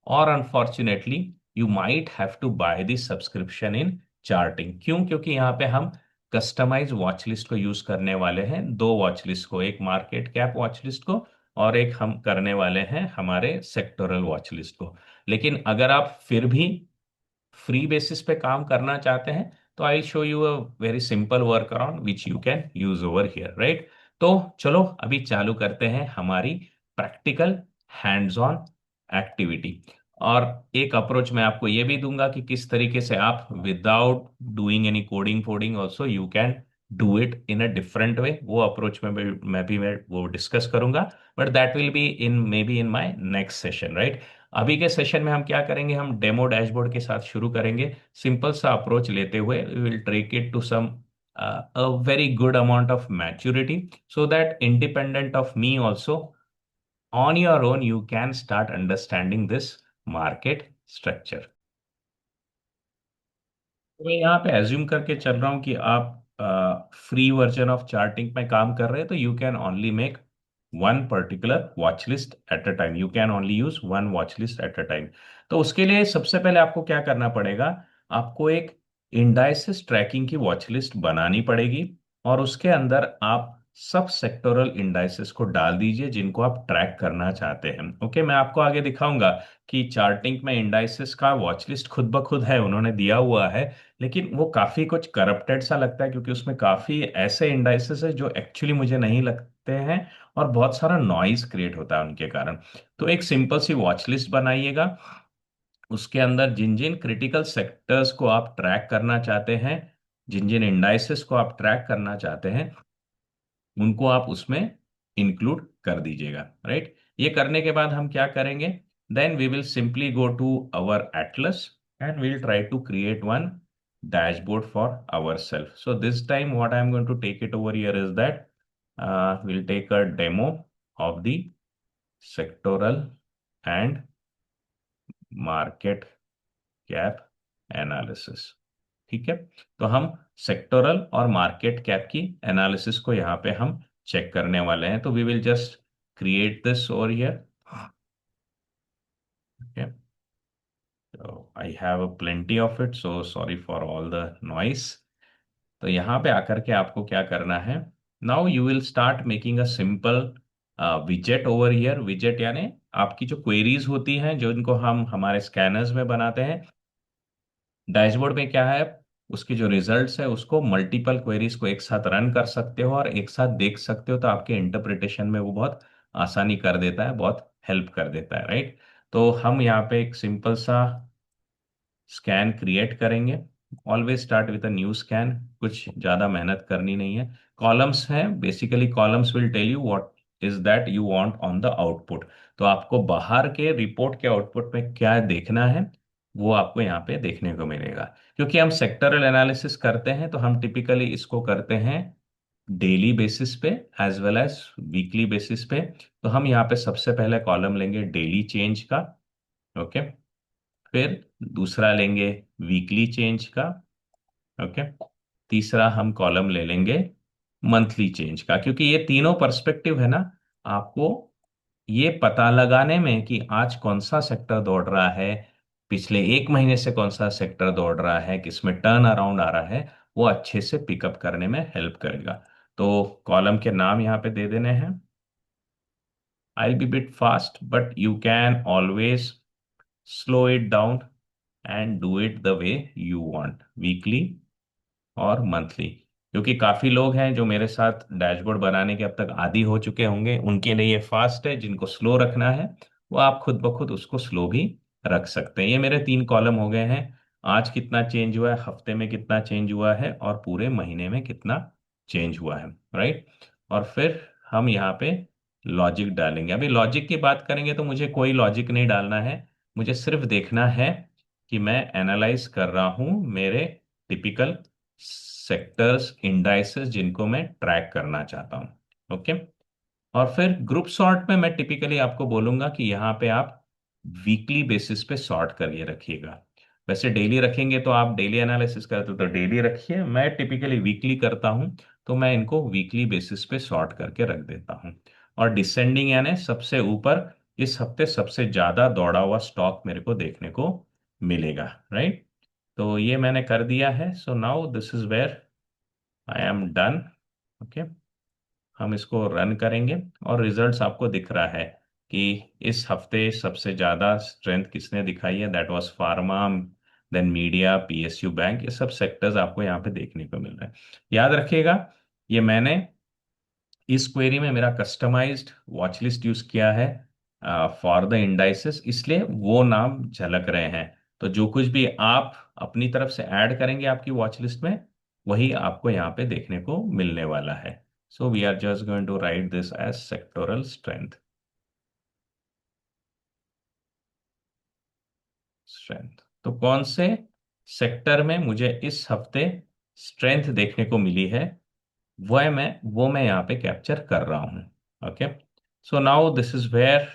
और unfortunately you might have to buy the subscription in charting. क्यों? क्योंकि यहाँ पे हम कस्टमाइज वॉच लिस्ट को यूज करने वाले हैं, दो वॉच लिस्ट को, एक मार्केट कैप वॉच लिस्ट को और एक हम करने वाले हैं हमारे सेक्टोरल वॉच लिस्ट को। लेकिन अगर आप फिर भी फ्री बेसिस पे काम करना चाहते हैं तो I show you a very simple work around which you can use over here. Right? तो चलो अभी चालू करते हैं हमारी प्रैक्टिकल हैंड्स ऑन एक्टिविटी। और एक अप्रोच मैं आपको ये भी दूंगा कि किस तरीके से आप विदाउट डूइंग एनी कोडिंग फोडिंग also you can do it in a different way. वो अप्रोच में मैं वो डिस्कस करूंगा, but that will be in maybe in my next session. Right? अभी के सेशन में हम क्या करेंगे, हम डेमो डैशबोर्ड के साथ शुरू करेंगे, सिंपल सा अप्रोच लेते हुए we will take it to some a very good amount of maturity, so that independent of me also, on your own you can start understanding this market structure. तो मैं यहाँ पे एज्यूम करके चल रहा हूँ कि आप फ्री वर्जन ऑफ चार्टिंग में काम कर रहे हैं, तो you can only make one particular watch list at a time, you can only use one watch list at a time. तो उसके लिए सबसे पहले आपको क्या करना पड़ेगा, आपको एक इंडाइसिस ट्रैकिंग की वॉच लिस्ट बनानी पड़ेगी, और उसके अंदर आप सब सेक्टोरल इंडाइसेस को डाल दीजिए जिनको आप ट्रैक करना चाहते हैं। ओके, मैं आपको आगे दिखाऊंगा कि चार्टिंग में इंडाइसेस का वॉच लिस्ट खुद ब खुद है, उन्होंने दिया हुआ है, लेकिन वो काफी कुछ करप्टेड सा लगता है, क्योंकि उसमें काफी ऐसे इंडाइसेस है जो एक्चुअली मुझे नहीं लगते हैं, और बहुत सारा नॉइज क्रिएट होता है उनके कारण। तो एक सिंपल सी वॉच लिस्ट बनाइएगा, उसके अंदर जिन जिन क्रिटिकल सेक्टर्स को आप ट्रैक करना चाहते हैं, जिन जिन इंडाइसेस को आप ट्रैक करना चाहते हैं, उनको आप उसमें इंक्लूड कर दीजिएगा। राइट, ये करने के बाद हम क्या करेंगे, then we will simply go to our Atlas and we'll try to create one dashboard for ourselves. So this time what I'm going to take it over here is that we'll take a demo of the sectoral and market cap analysis। ठीक है, तो हम सेक्टोरल और मार्केट कैप की एनालिसिस को यहाँ पे हम चेक करने वाले हैं। तो we will just create this over here. Okay, तो I have plenty of it, so sorry for all the noise. तो यहाँ पे आकर के आपको क्या करना है, now you will start making a simple विजेट over here. विजेट यानी आपकी जो क्वेरीज होती हैं, जो इनको हम हमारे स्कैनर्स में बनाते हैं, डैशबोर्ड में क्या है, उसके जो रिजल्ट्स है उसको मल्टीपल क्वेरीज को एक साथ रन कर सकते हो और एक साथ देख सकते हो, तो आपके इंटरप्रिटेशन में वो बहुत आसानी कर देता है, बहुत हेल्प कर देता है। राइट, तो हम यहाँ पे एक सिंपल सा स्कैन क्रिएट करेंगे। Always start with a new scan, कुछ ज़्यादा मेहनत करनी नहीं है। कॉलम्स हैं, basically columns will tell you what is that you want on the output. तो आपको बाहर के रिपोर्ट के आउटपुट में क्या देखना है, वो आपको यहाँ पे देखने को मिलेगा। क्योंकि हम सेक्टरल एनालिसिस करते हैं, तो हम टिपिकली इसको करते हैं डेली बेसिस पे as well as weekly basis पे। तो हम यहाँ पे सबसे पहले कॉलम लेंगे डेली चेंज का। ओके, फिर दूसरा लेंगे वीकली चेंज का। ओके, तीसरा हम कॉलम ले लेंगे मंथली चेंज का। क्योंकि ये तीनों पर्सपेक्टिव है ना, आपको ये पता लगाने में कि आज कौन सा सेक्टर दौड़ रहा है, पिछले एक महीने से कौन सा सेक्टर दौड़ रहा है, किसमें टर्न अराउंड आ रहा है, वो अच्छे से पिकअप करने में हेल्प करेगा। तो कॉलम के नाम यहाँ पे दे देने हैं। I be bit fast but you can always slow it down and do it the way you want, weekly और मंथली। क्योंकि काफी लोग हैं जो मेरे साथ डैशबोर्ड बनाने के अब तक आदी हो चुके होंगे, उनके लिए ये फास्ट है। जिनको स्लो रखना है वो आप खुद ब खुद उसको स्लो भी रख सकते हैं। ये मेरे तीन कॉलम हो गए हैं, आज कितना चेंज हुआ है, हफ्ते में कितना चेंज हुआ है, और पूरे महीने में कितना चेंज हुआ है। राइट, और फिर हम यहाँ पे लॉजिक डालेंगे। अभी लॉजिक की बात करेंगे तो मुझे कोई लॉजिक नहीं डालना है, मुझे सिर्फ देखना है कि मैं एनालाइज कर रहा हूं मेरे टिपिकल सेक्टर्स इंडाइसेस जिनको मैं ट्रैक करना चाहता हूं। ओके, और फिर ग्रुप सॉर्ट में मैं टिपिकली आपको बोलूंगा कि यहाँ पे आप वीकली बेसिस पे सॉर्ट करिए रखिएगा। वैसे डेली रखेंगे तो आप डेली एनालिसिस करते हो तो डेली रखिए, मैं टिपिकली वीकली करता हूँ, तो मैं इनको वीकली बेसिस पे सॉर्ट करके रख देता हूँ। और डिसेंडिंग यानी सबसे ऊपर, इस हफ्ते सबसे ज्यादा दौड़ा हुआ स्टॉक मेरे को देखने को मिलेगा। राइट, तो ये मैंने कर दिया है। So now this is where I am done. Okay, हम इसको रन करेंगे और रिजल्ट्स आपको दिख रहा है कि इस हफ्ते सबसे ज्यादा स्ट्रेंथ किसने दिखाई है, that was pharma, then media, PSU bank, ये सब सेक्टर्स आपको यहाँ पे देखने को मिल रहे हैं। याद रखिएगा, ये मैंने इस क्वेरी में मेरा कस्टमाइज्ड वॉच लिस्ट यूज किया है फॉर द इंडाइसेस, इसलिए वो नाम झलक रहे हैं। तो जो कुछ भी आप अपनी तरफ से ऐड करेंगे आपकी वॉच लिस्ट में, वही आपको यहाँ पे देखने को मिलने वाला है। So we are just going to write this as sectoral strength. Strength तो कौन से सेक्टर में मुझे इस हफ्ते स्ट्रेंथ देखने को मिली है, वो मैं यहाँ पे कैप्चर कर रहा हूँ। Okay, so now this is where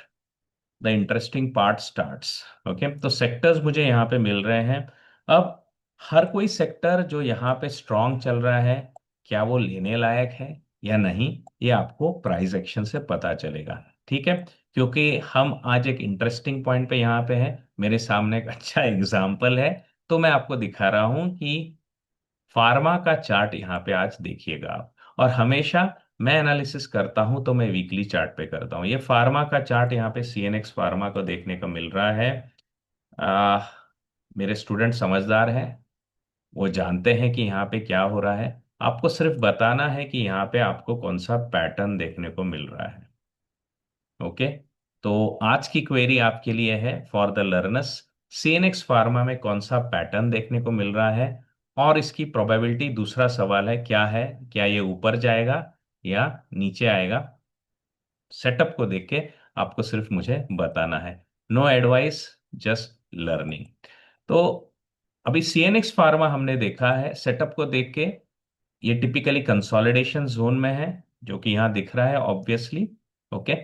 the interesting part starts. Okay, तो सेक्टर्स मुझे यहाँ पे मिल रहे हैं। अब हर कोई सेक्टर जो यहाँ पे स्ट्रांग चल रहा है, क्या वो लेने लायक है या नहीं, ये आपको प्राइस एक्शन से पता चलेगा। ठीक है, क्योंकि हम आज एक इंटरेस्टिंग पॉइंट पे यहाँ पे हैं। मेरे सामने एक अच्छा एग्जाम्पल है, तो मैं आपको दिखा रहा हूँ कि फार्मा का चार्ट यहाँ पे आज देखिएगा आप। और हमेशा मैं एनालिसिस करता हूं तो मैं वीकली चार्ट पे करता हूं। ये फार्मा का चार्ट यहाँ पे सीएनएक्स फार्मा को देखने को मिल रहा है। आ, मेरे स्टूडेंट समझदार हैं, वो जानते हैं कि यहाँ पे क्या हो रहा है। आपको सिर्फ बताना है कि यहाँ पे आपको कौन सा पैटर्न देखने को मिल रहा है। ओके, तो आज की क्वेरी आपके लिए है for the learners, CNX pharma में कौन सा पैटर्न देखने को मिल रहा है और इसकी प्रोबेबिलिटी। दूसरा सवाल है क्या है, क्या ये ऊपर जाएगा या नीचे आएगा। सेटअप को देख के आपको सिर्फ मुझे बताना है, नो एडवाइस, जस्ट लर्निंग। तो अभी सीएनएक्स फार्मा हमने देखा है, सेटअप को देख के ये टिपिकली कंसोलिडेशन जोन में है, जो कि यहाँ दिख रहा है ऑब्वियसली। ओके,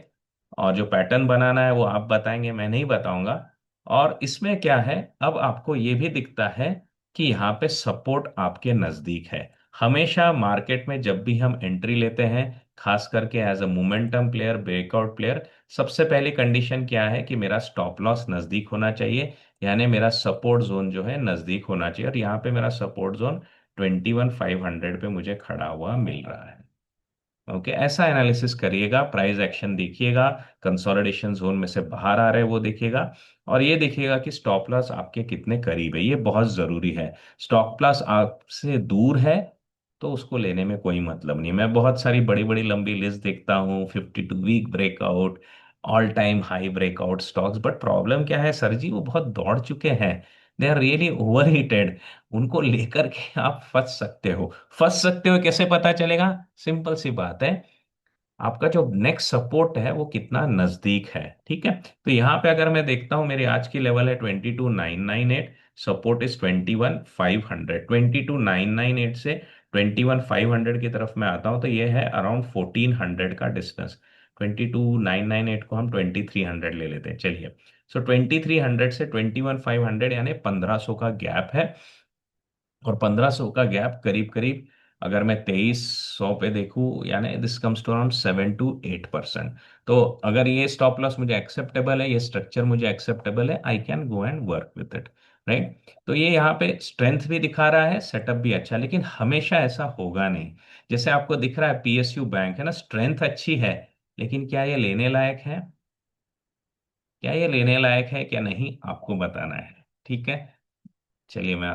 और जो पैटर्न बनाना है वो आप बताएंगे, मैं नहीं बताऊंगा। और इसमें क्या है, अब आपको ये भी दिखता है कि यहाँ पे सपोर्ट आपके नजदीक है। हमेशा मार्केट में जब भी हम एंट्री लेते हैं, खास करके as a momentum player, breakout player, सबसे पहली कंडीशन क्या है कि मेरा स्टॉप लॉस नजदीक होना चाहिए, यानी मेरा सपोर्ट जोन जो है नजदीक होना चाहिए। और यहाँ पे मेरा सपोर्ट जोन 21,500 पे मुझे खड़ा हुआ मिल रहा है। ओके, ऐसा एनालिसिस करिएगा, प्राइस एक्शन देखिएगा, कंसोलिडेशन जोन में से बाहर आ रहे हैं वो देखिएगा, और ये देखिएगा कि स्टॉप लॉस आपके कितने करीब है। ये बहुत जरूरी है। स्टॉप लॉस आपसे दूर है तो उसको लेने में कोई मतलब नहीं। मैं बहुत सारी बड़ी बड़ी लंबी लिस्ट देखता हूँ, 52 week breakout, all time high breakout stocks, but problem क्या है सर जी, वो बहुत दौड़ चुके हैं, they are really overheated. उनको लेकर के आप फंस सकते हो कैसे पता चलेगा? सिंपल सी बात है, आपका जो नेक्स्ट सपोर्ट है वो कितना नजदीक है। ठीक है, तो यहाँ पे अगर मैं देखता हूँ, मेरी आज की लेवल है 22,998, सपोर्ट इज 21,500। 22,998 से 21,500 की तरफ मैं आता हूँ तो ये है अराउंड 1,400 का डिस्टेंस। 22,998 को हम 2,300 ले लेते हैं, चलिए। सो 2,300 से 21,500 यानी 1,500 का गैप है। और 1,500 का गैप करीब करीब, अगर मैं 2,300 पे देखूं, यानी this comes to around 7 to 8%। तो अगर ये स्टॉप लॉस मुझे एक्सेप्टेबल है, ये स्ट्रक्चर मुझे एक्सेप्टेबल है, I can go and work with it, right. तो ये यहाँ पे स्ट्रेंथ भी दिखा रहा है, सेटअप भी अच्छा, लेकिन हमेशा ऐसा होगा नहीं। जैसे आपको दिख रहा है पीएसयू बैंक है ना, स्ट्रेंथ अच्छी है, लेकिन क्या ये लेने लायक है? क्या ये लेने लायक है क्या नहीं, आपको बताना है। ठीक है, चलिए, मैं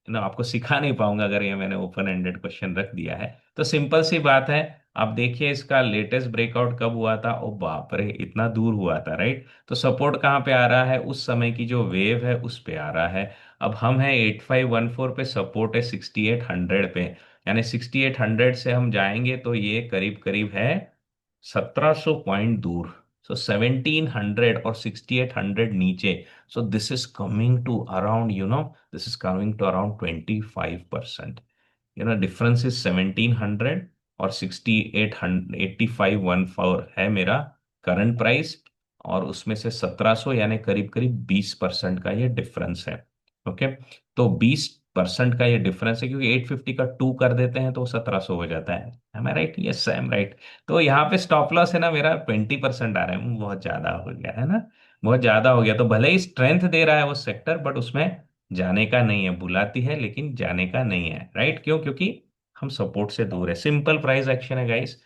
आपको सिखा नहीं पाऊंगा अगर ये मैंने ओपन एंडेड क्वेश्चन रख दिया है। तो सिंपल सी बात है, आप देखिए इसका लेटेस्ट ब्रेकआउट कब हुआ था, ओ बाप रे इतना दूर हुआ था, राइट। तो सपोर्ट कहाँ पे आ रहा है, उस समय की जो वेव है उस पे आ रहा है। अब हम हैं 8514 पे, सपोर्ट है 6,800 पे, यानी 6,800 से हम जाएंगे तो ये करीब करीब है 1,700 पॉइंट दूर। सो 1,700 और 6,800 नीचे, so this is coming to around, this is coming to around 25%। difference is 1,700 और 6,800, 8,514 है मेरा करंट प्राइस, और उसमें से 1,700 यानी करीब करीब 20% का ये डिफरेंस है। ओके, तो 20% का ये डिफरेंस है, क्योंकि 850 का 2 कर देते हैं तो 1,700 हो जाता है। Am I right? Yes, I am right. तो यहाँ पे स्टॉप लॉस है ना मेरा 20% आ रहा है, बहुत ज्यादा हो गया है ना, बहुत ज्यादा हो गया। तो भले ही स्ट्रेंथ दे रहा है वो सेक्टर, बट उसमें जाने का नहीं है, बुलाती है लेकिन जाने का नहीं है, राइट। क्यों? क्योंकि हम सपोर्ट से दूर है। सिंपल प्राइस एक्शन है गाइस,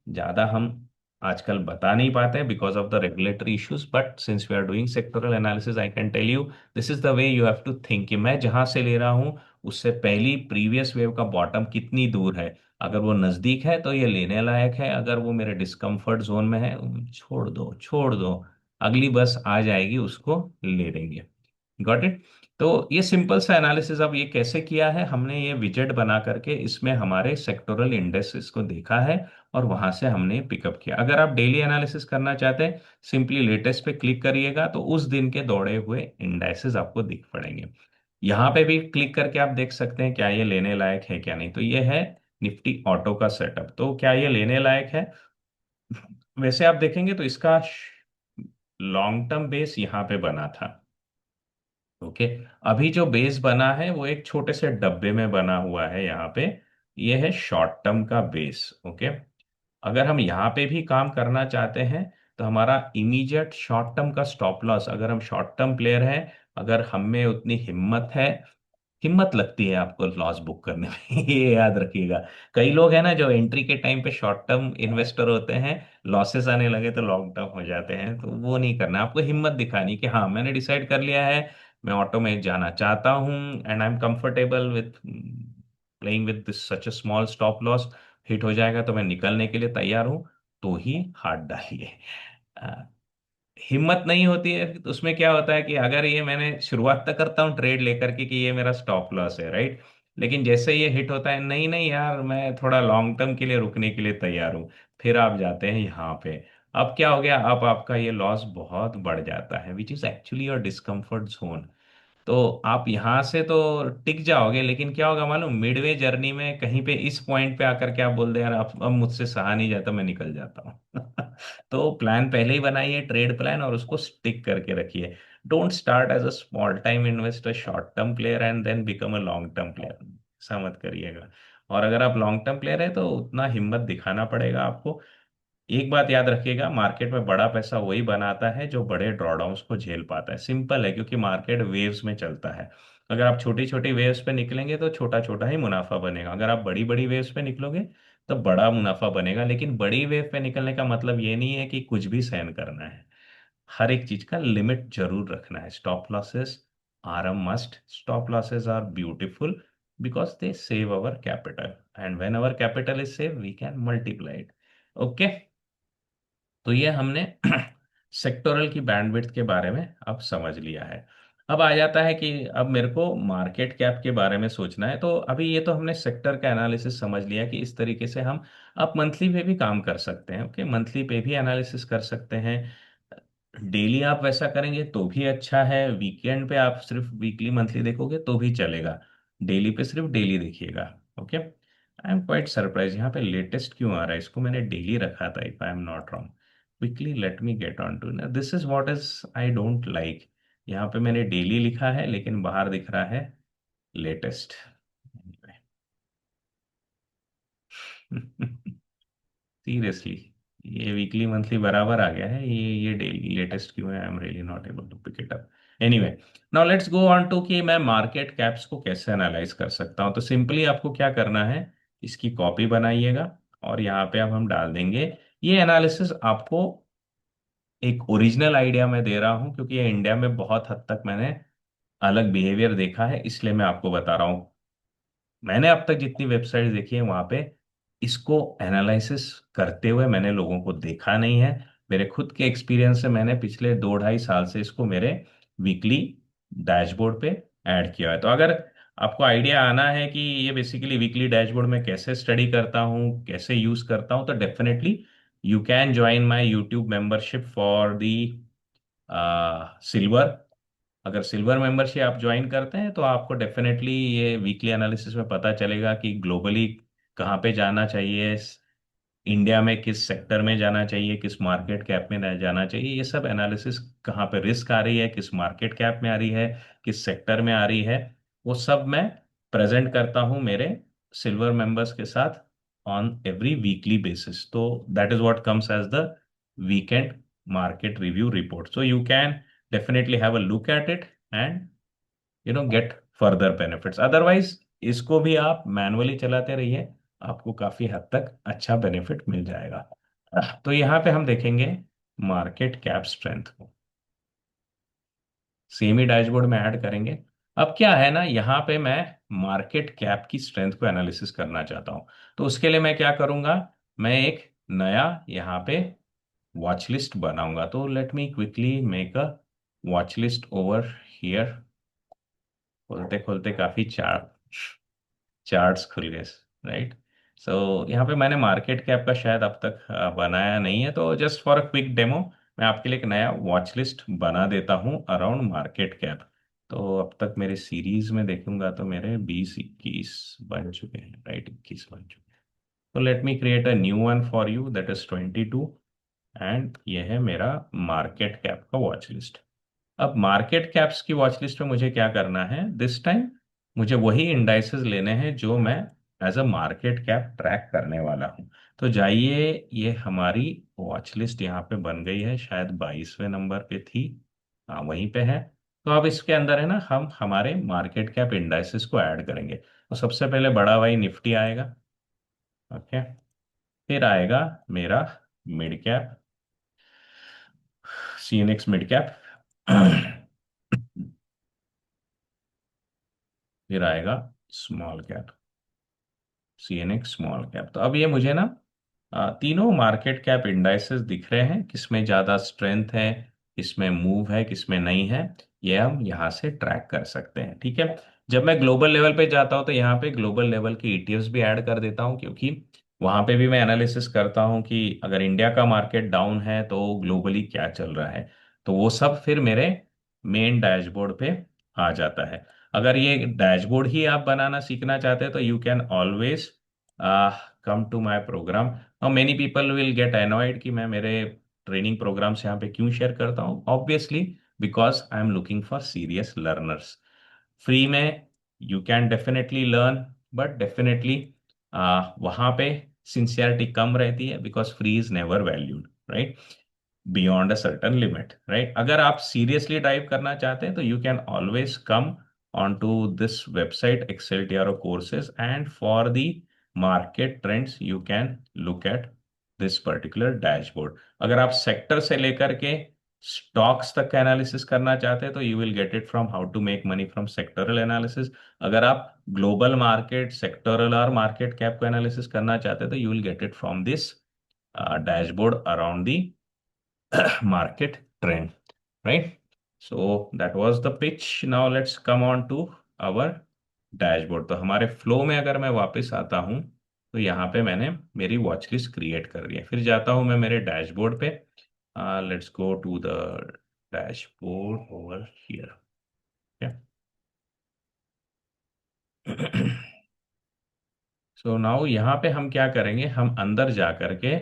ज्यादा हम आजकल बता नहीं पाते because of the regulatory issues, but since we are doing sectoral analysis I can tell you this is the way you have to think, कि मैं जहां से ले रहा हूं उससे पहली प्रीवियस वेव का बॉटम कितनी दूर है। अगर वो नजदीक है तो ये लेने लायक है, अगर वो मेरे डिस्कम्फर्ट जोन में है, छोड़ दो छोड़ दो, अगली बस आ जाएगी उसको ले लेंगे। Got it? तो ये सिंपल सा एनालिसिस, अब ये कैसे किया है हमने, ये विजेट बना करके इसमें हमारे सेक्टोरल इंडेक्सेस को देखा है और वहां से हमने पिकअप किया। अगर आप डेली एनालिसिस करना चाहते हैं, सिंपली लेटेस्ट पे क्लिक करिएगा तो उस दिन के दौड़े हुए इंडेक्सेस आपको दिख पड़ेंगे। यहाँ पे भी क्लिक करके आप देख सकते हैं क्या ये लेने लायक है क्या नहीं। तो ये है निफ्टी ऑटो का सेटअप। तो क्या ये लेने लायक है? वैसे आप देखेंगे तो इसका लॉन्ग टर्म बेस यहाँ पे बना था। ओके। अभी जो बेस बना है वो एक छोटे से डब्बे में बना हुआ है यहाँ पे। ये है शॉर्ट टर्म का बेस। ओके। अगर हम यहाँ पे भी काम करना चाहते हैं तो हमारा इमीडिएट शॉर्ट टर्म का स्टॉप लॉस, अगर हम शॉर्ट टर्म प्लेयर हैं, अगर हम में उतनी हिम्मत लगती है आपको लॉस बुक करने में ये याद रखिएगा। कई लोग हैं ना जो एंट्री के टाइम पे शॉर्ट टर्म इन्वेस्टर होते हैं, लॉसेस आने लगे तो लॉन्ग टर्म हो जाते हैं। तो वो नहीं करना, आपको हिम्मत दिखानी कि हाँ मैंने डिसाइड कर लिया है, मैं ऑटो में जाना चाहता हूँ and I am comfortable with playing with this such a small stop loss. Hit हो जाएगा तो मैं निकलने के लिए तैयार हूँ। तो ही हाथ डालिए। हिम्मत नहीं होती है तो उसमें क्या होता है कि अगर ये मैंने शुरुआत तक करता हूँ ट्रेड लेकर के कि ये मेरा स्टॉप लॉस है, राइट, लेकिन जैसे ये हिट होता है, नहीं नहीं यार मैं थोड़ा लॉन्ग टर्म के लिए रुकने के लिए तैयार हूँ, फिर आप जाते हैं यहाँ पे। अब क्या हो गया, अब आपका ये लॉस बहुत बढ़ जाता है which is actually your discomfort zone. तो आप यहाँ से तो टिक जाओगे, लेकिन क्या होगा मालूम, मिडवे जर्नी में कहीं पे इस पॉइंट पे आकर के आप बोल दे यार अब मुझसे सहा नहीं जाता, मैं निकल जाता हूँ। तो प्लान पहले ही बनाइए, ट्रेड प्लान, और उसको स्टिक करके रखिए। Don't start as a small time investor, short term player and then become a long term player. ऐसा मत करिएगा। और अगर आप लॉन्ग टर्म प्लेयर है तो उतना हिम्मत दिखाना पड़ेगा आपको। एक बात याद रखिएगा, मार्केट में बड़ा पैसा वही बनाता है जो बड़े ड्रॉडाउन्स को झेल पाता है। सिंपल है, क्योंकि मार्केट वेव्स में चलता है। अगर आप छोटी छोटी वेव्स पे निकलेंगे तो छोटा छोटा ही मुनाफा बनेगा, अगर आप बड़ी बड़ी वेव्स पे निकलोगे तो बड़ा मुनाफा बनेगा। लेकिन बड़ी वेव पे निकलने का मतलब ये नहीं है कि कुछ भी सहन करना है। हर एक चीज का लिमिट जरूर रखना है। Stop losses are a must. Stop losses are beautiful because they save our capital, and when our capital is save we can multiply it. Okay. तो ये हमने सेक्टोरल की बैंडविड्थ के बारे में अब समझ लिया है। अब आ जाता है कि अब मेरे को मार्केट कैप के बारे में सोचना है। तो अभी ये तो हमने सेक्टर का एनालिसिस समझ लिया कि इस तरीके से हम अब मंथली पे भी काम कर सकते हैं। ओके, मंथली पे भी एनालिसिस कर सकते हैं। डेली आप वैसा करेंगे तो भी अच्छा है, वीकेंड पे आप सिर्फ वीकली मंथली देखोगे तो भी चलेगा, डेली पे सिर्फ डेली देखिएगा। Okay. I am quite surprise यहाँ पे लेटेस्ट क्यों आ रहा है, इसको मैंने डेली रखा था if I am not wrong. Quickly let me get on to, this is what is I don't like. यहाँ पे मैंने डेली लिखा है लेकिन बाहर दिख रहा है लेटेस्ट। सीरियसली, ये वीकली मंथली बराबर आ गया है, ये डेली लेटेस्ट क्यों है? I am really not able to pick it up. Anyway, now let's go on to कि मैं मार्केट कैप्स को कैसे एनालाइज कर सकता हूँ। तो सिंपली आपको क्या करना है, इसकी कॉपी बनाइएगा और यहाँ पे अब हम डाल देंगे। ये एनालिसिस आपको एक ओरिजिनल आइडिया मैं दे रहा हूँ, क्योंकि ये इंडिया में बहुत हद तक मैंने अलग बिहेवियर देखा है, इसलिए मैं आपको बता रहा हूँ। मैंने अब तक जितनी वेबसाइट देखी है वहां पे इसको एनालिसिस करते हुए मैंने लोगों को देखा नहीं है। मेरे खुद के एक्सपीरियंस से मैंने पिछले 2 ढाई साल से इसको मेरे वीकली डैशबोर्ड पे ऐड किया है। तो अगर आपको आइडिया आना है कि ये बेसिकली वीकली डैशबोर्ड में कैसे स्टडी करता हूँ, कैसे यूज करता हूँ, तो definitely you can join my YouTube membership for the silver. अगर सिल्वर मेंबरशिप आप ज्वाइन करते हैं तो आपको डेफिनेटली ये वीकली एनालिसिस में पता चलेगा कि ग्लोबली कहाँ पे जाना चाहिए, इंडिया में किस सेक्टर में जाना चाहिए, किस मार्केट कैप में जाना चाहिए। ये सब एनालिसिस, कहाँ पे रिस्क आ रही है, किस मार्केट कैप में आ रही है, किस सेक्टर में आ रही है, वो सब मैं प्रेजेंट करता हूँ मेरे सिल्वर मेंबर्स के साथ ऑन एवरी वीकली बेसिस। तो that is what comes as the weekend market review report. So you can definitely have a look at it and get further benefits. Otherwise इसको भी आप मैनुअली चलाते रहिए, आपको काफी हद तक अच्छा बेनिफिट मिल जाएगा। तो यहाँ पे हम देखेंगे मार्केट कैप स्ट्रेंथ को, सेम ही डैशबोर्ड में ऐड करेंगे। अब क्या है ना, यहाँ पे मैं मार्केट कैप की स्ट्रेंथ को एनालिसिस करना चाहता हूँ। तो उसके लिए मैं क्या करूंगा, मैं एक नया यहाँ पे वॉच लिस्ट बनाऊंगा। तो let me quickly make a watch list over here. खोलते खोलते काफी चार्ट्स खुल गए, राइट। सो यहाँ पे मैंने मार्केट कैप का शायद अब तक बनाया नहीं है, तो just for a quick demo मैं आपके लिए एक नया वॉच लिस्ट बना देता हूँ अराउंड मार्केट कैप। तो अब तक मेरे सीरीज में देखूंगा तो मेरे 20 21 बन चुके हैं, राइट, 21 बन चुके हैं। तो let me create a new one for you, that is 22। And ये है मेरा मार्केट कैप का वॉच लिस्ट। अब मार्केट कैप्स की वॉच लिस्ट में मुझे क्या करना है दिस टाइम? मुझे वही इंडाइसेस लेने हैं जो मैं as a market cap track करने वाला हूँ। तो जाइए, ये हमारी वॉच लिस्ट यहाँ पे बन गई है, शायद 22वें नंबर पे थी। हाँ, वहीं पे है। तो अब इसके अंदर है ना, हम हमारे मार्केट कैप इंडाइसेस को ऐड करेंगे। तो सबसे पहले बड़ा भाई निफ्टी आएगा। ओके। फिर आएगा मेरा mid cap, CNX mid cap. फिर आएगा small cap, CNX small cap. तो अब ये मुझे ना तीनों मार्केट कैप इंडाइसेस दिख रहे हैं, किसमें ज़्यादा स्ट्रेंथ है, किसमें मूव है, किसमें नहीं है। ये हम यहाँ से ट्रैक कर सकते हैं, ठीक है। जब मैं ग्लोबल लेवल पे जाता हूँ तो यहाँ पे ग्लोबल लेवल के ETFs भी ऐड कर देता हूँ, क्योंकि वहाँ पे भी मैं एनालिसिस करता हूँ कि अगर इंडिया का मार्केट डाउन है तो ग्लोबली क्या चल रहा है। तो वो सब फिर मेरे मेन डैशबोर्ड पे आ जाता है। अगर ये डैशबोर्ड ही आप बनाना सीखना चाहते हैं तो you can always come to my program. और many people will get annoyed कि मैं मेरे ट्रेनिंग प्रोग्राम्स यहाँ पे क्यों शेयर करता हूँ। Obviously because I am looking for serious learners. Free में you can definitely learn, but definitely वहाँ पे सिंसियरिटी कम रहती है, because free is never valued, right, beyond a certain limit, right. अगर आप सीरियसली ड्राइव करना चाहते हैं तो you can always come on to this website Excel courses, and for the market trends you can look at this particular dashboard. अगर आप सेक्टर से लेकर के स्टॉक्स तक का एनालिसिस करना चाहते हैं तो you will get it from how to make money from sectoral analysis. अगर आप ग्लोबल मार्केट, सेक्टरल और मार्केट कैप को एनालिसिस करना चाहते हैं तो you will get it from this dashboard around the market trend, right? So that was the pitch. Now let's come on to our dashboard। तो हमारे फ्लो में अगर मैं वापस आता हूं तो यहाँ पे मैंने मेरी वॉच लिस्ट क्रिएट कर ली है। फिर जाता हूं मैं मेरे डैशबोर्ड पे। Let's go to the dashboard over here. So now यहाँ पे हम क्या करेंगे, हम अंदर जा करके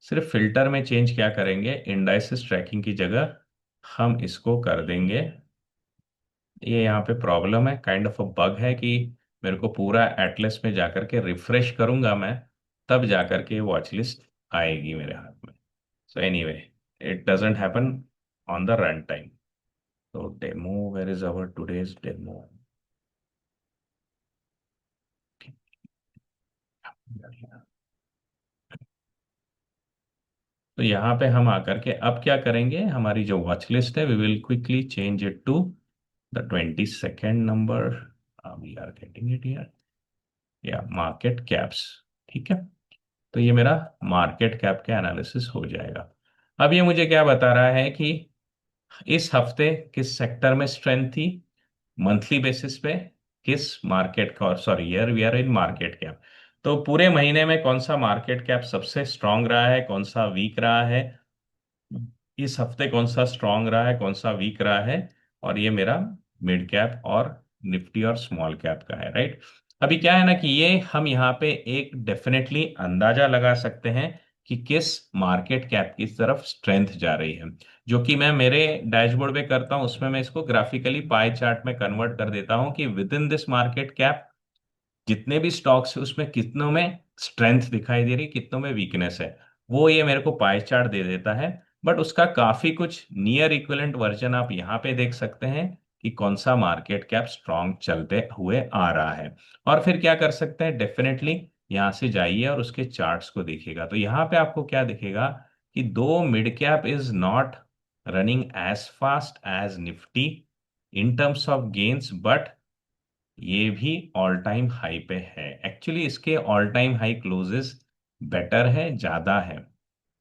सिर्फ फिल्टर में चेंज क्या करेंगे, इंडाइसिस ट्रैकिंग की जगह हम इसको कर देंगे। ये यहाँ पे प्रॉब्लम है, काइंड ऑफ अ बग है कि मेरे को पूरा एटलस में जाकर के रिफ्रेश करूंगा मैं, तब जाकर के वॉच लिस्ट आएगी मेरे हाथ में। So anyway, it doesn't happen on the run time. तो demo, where is our today's demo? तो यहाँ पे हम आकर के अब क्या करेंगे, हमारी जो वॉच लिस्ट है we will quickly change it to the 22nd number. We are getting it here, या मार्केट कैप्स, ठीक है। तो ये मेरा मार्केट कैप का एनालिसिस हो जाएगा। अब ये मुझे क्या बता रहा है कि इस हफ्ते किस सेक्टर में स्ट्रेंथ थी, मंथली बेसिस पे किस मार्केट का, sorry year we are in market cap. तो पूरे महीने में कौन सा मार्केट कैप सबसे स्ट्रांग रहा है, कौन सा वीक रहा है, इस हफ्ते कौन सा स्ट्रांग रहा है, कौन सा वीक रहा है। और ये मेरा मिड कैप और निफ्टी और स्मॉल कैप का है, राइट। अभी क्या है ना कि ये हम यहाँ पे एक डेफिनेटली अंदाजा लगा सकते हैं कि किस मार्केट कैप की तरफ स्ट्रेंथ जा रही है, जो कि मैं मेरे डैशबोर्ड पे करता हूँ। उसमें मैं इसको ग्राफिकली पाई चार्ट में कन्वर्ट कर देता हूँ कि with in this market cap जितने भी स्टॉक्स है उसमें कितनों में स्ट्रेंथ दिखाई दे रही, कितनों में वीकनेस है, वो ये मेरे को पाई चार्ट दे देता है। बट उसका काफी कुछ नियर इक्विवेलेंट वर्जन आप यहाँ पे देख सकते हैं कि कौन सा मार्केट कैप स्ट्रांग चलते हुए आ रहा है। और फिर क्या कर सकते हैं, डेफिनेटली यहाँ से जाइए और उसके चार्ट्स को देखिएगा। तो यहाँ पे आपको क्या दिखेगा कि दो mid cap is not running as fast as Nifty in terms of gains, but ये भी ऑल टाइम हाई पे है। एक्चुअली इसके all time high closes better है, ज्यादा है,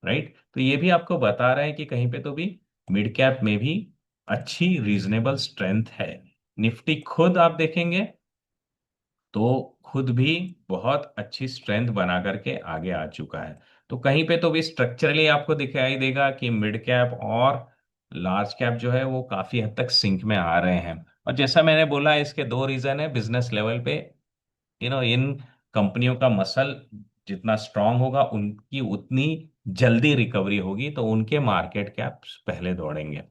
राइट। तो ये भी आपको बता रहा है कि कहीं पे तो भी मिड कैप में भी अच्छी रीजनेबल स्ट्रेंथ है। निफ्टी खुद आप देखेंगे तो खुद भी बहुत अच्छी स्ट्रेंथ बना करके आगे आ चुका है। तो कहीं पे तो भी स्ट्रक्चरली आपको दिखाई देगा कि मिड कैप और लार्ज कैप जो है वो काफी हद तक सिंक में आ रहे हैं। और जैसा मैंने बोला, इसके दो रीजन है बिजनेस लेवल पे। इन कंपनियों का मसल जितना स्ट्रांग होगा, उनकी उतनी जल्दी रिकवरी होगी, तो उनके मार्केट कैप्स पहले दौड़ेंगे,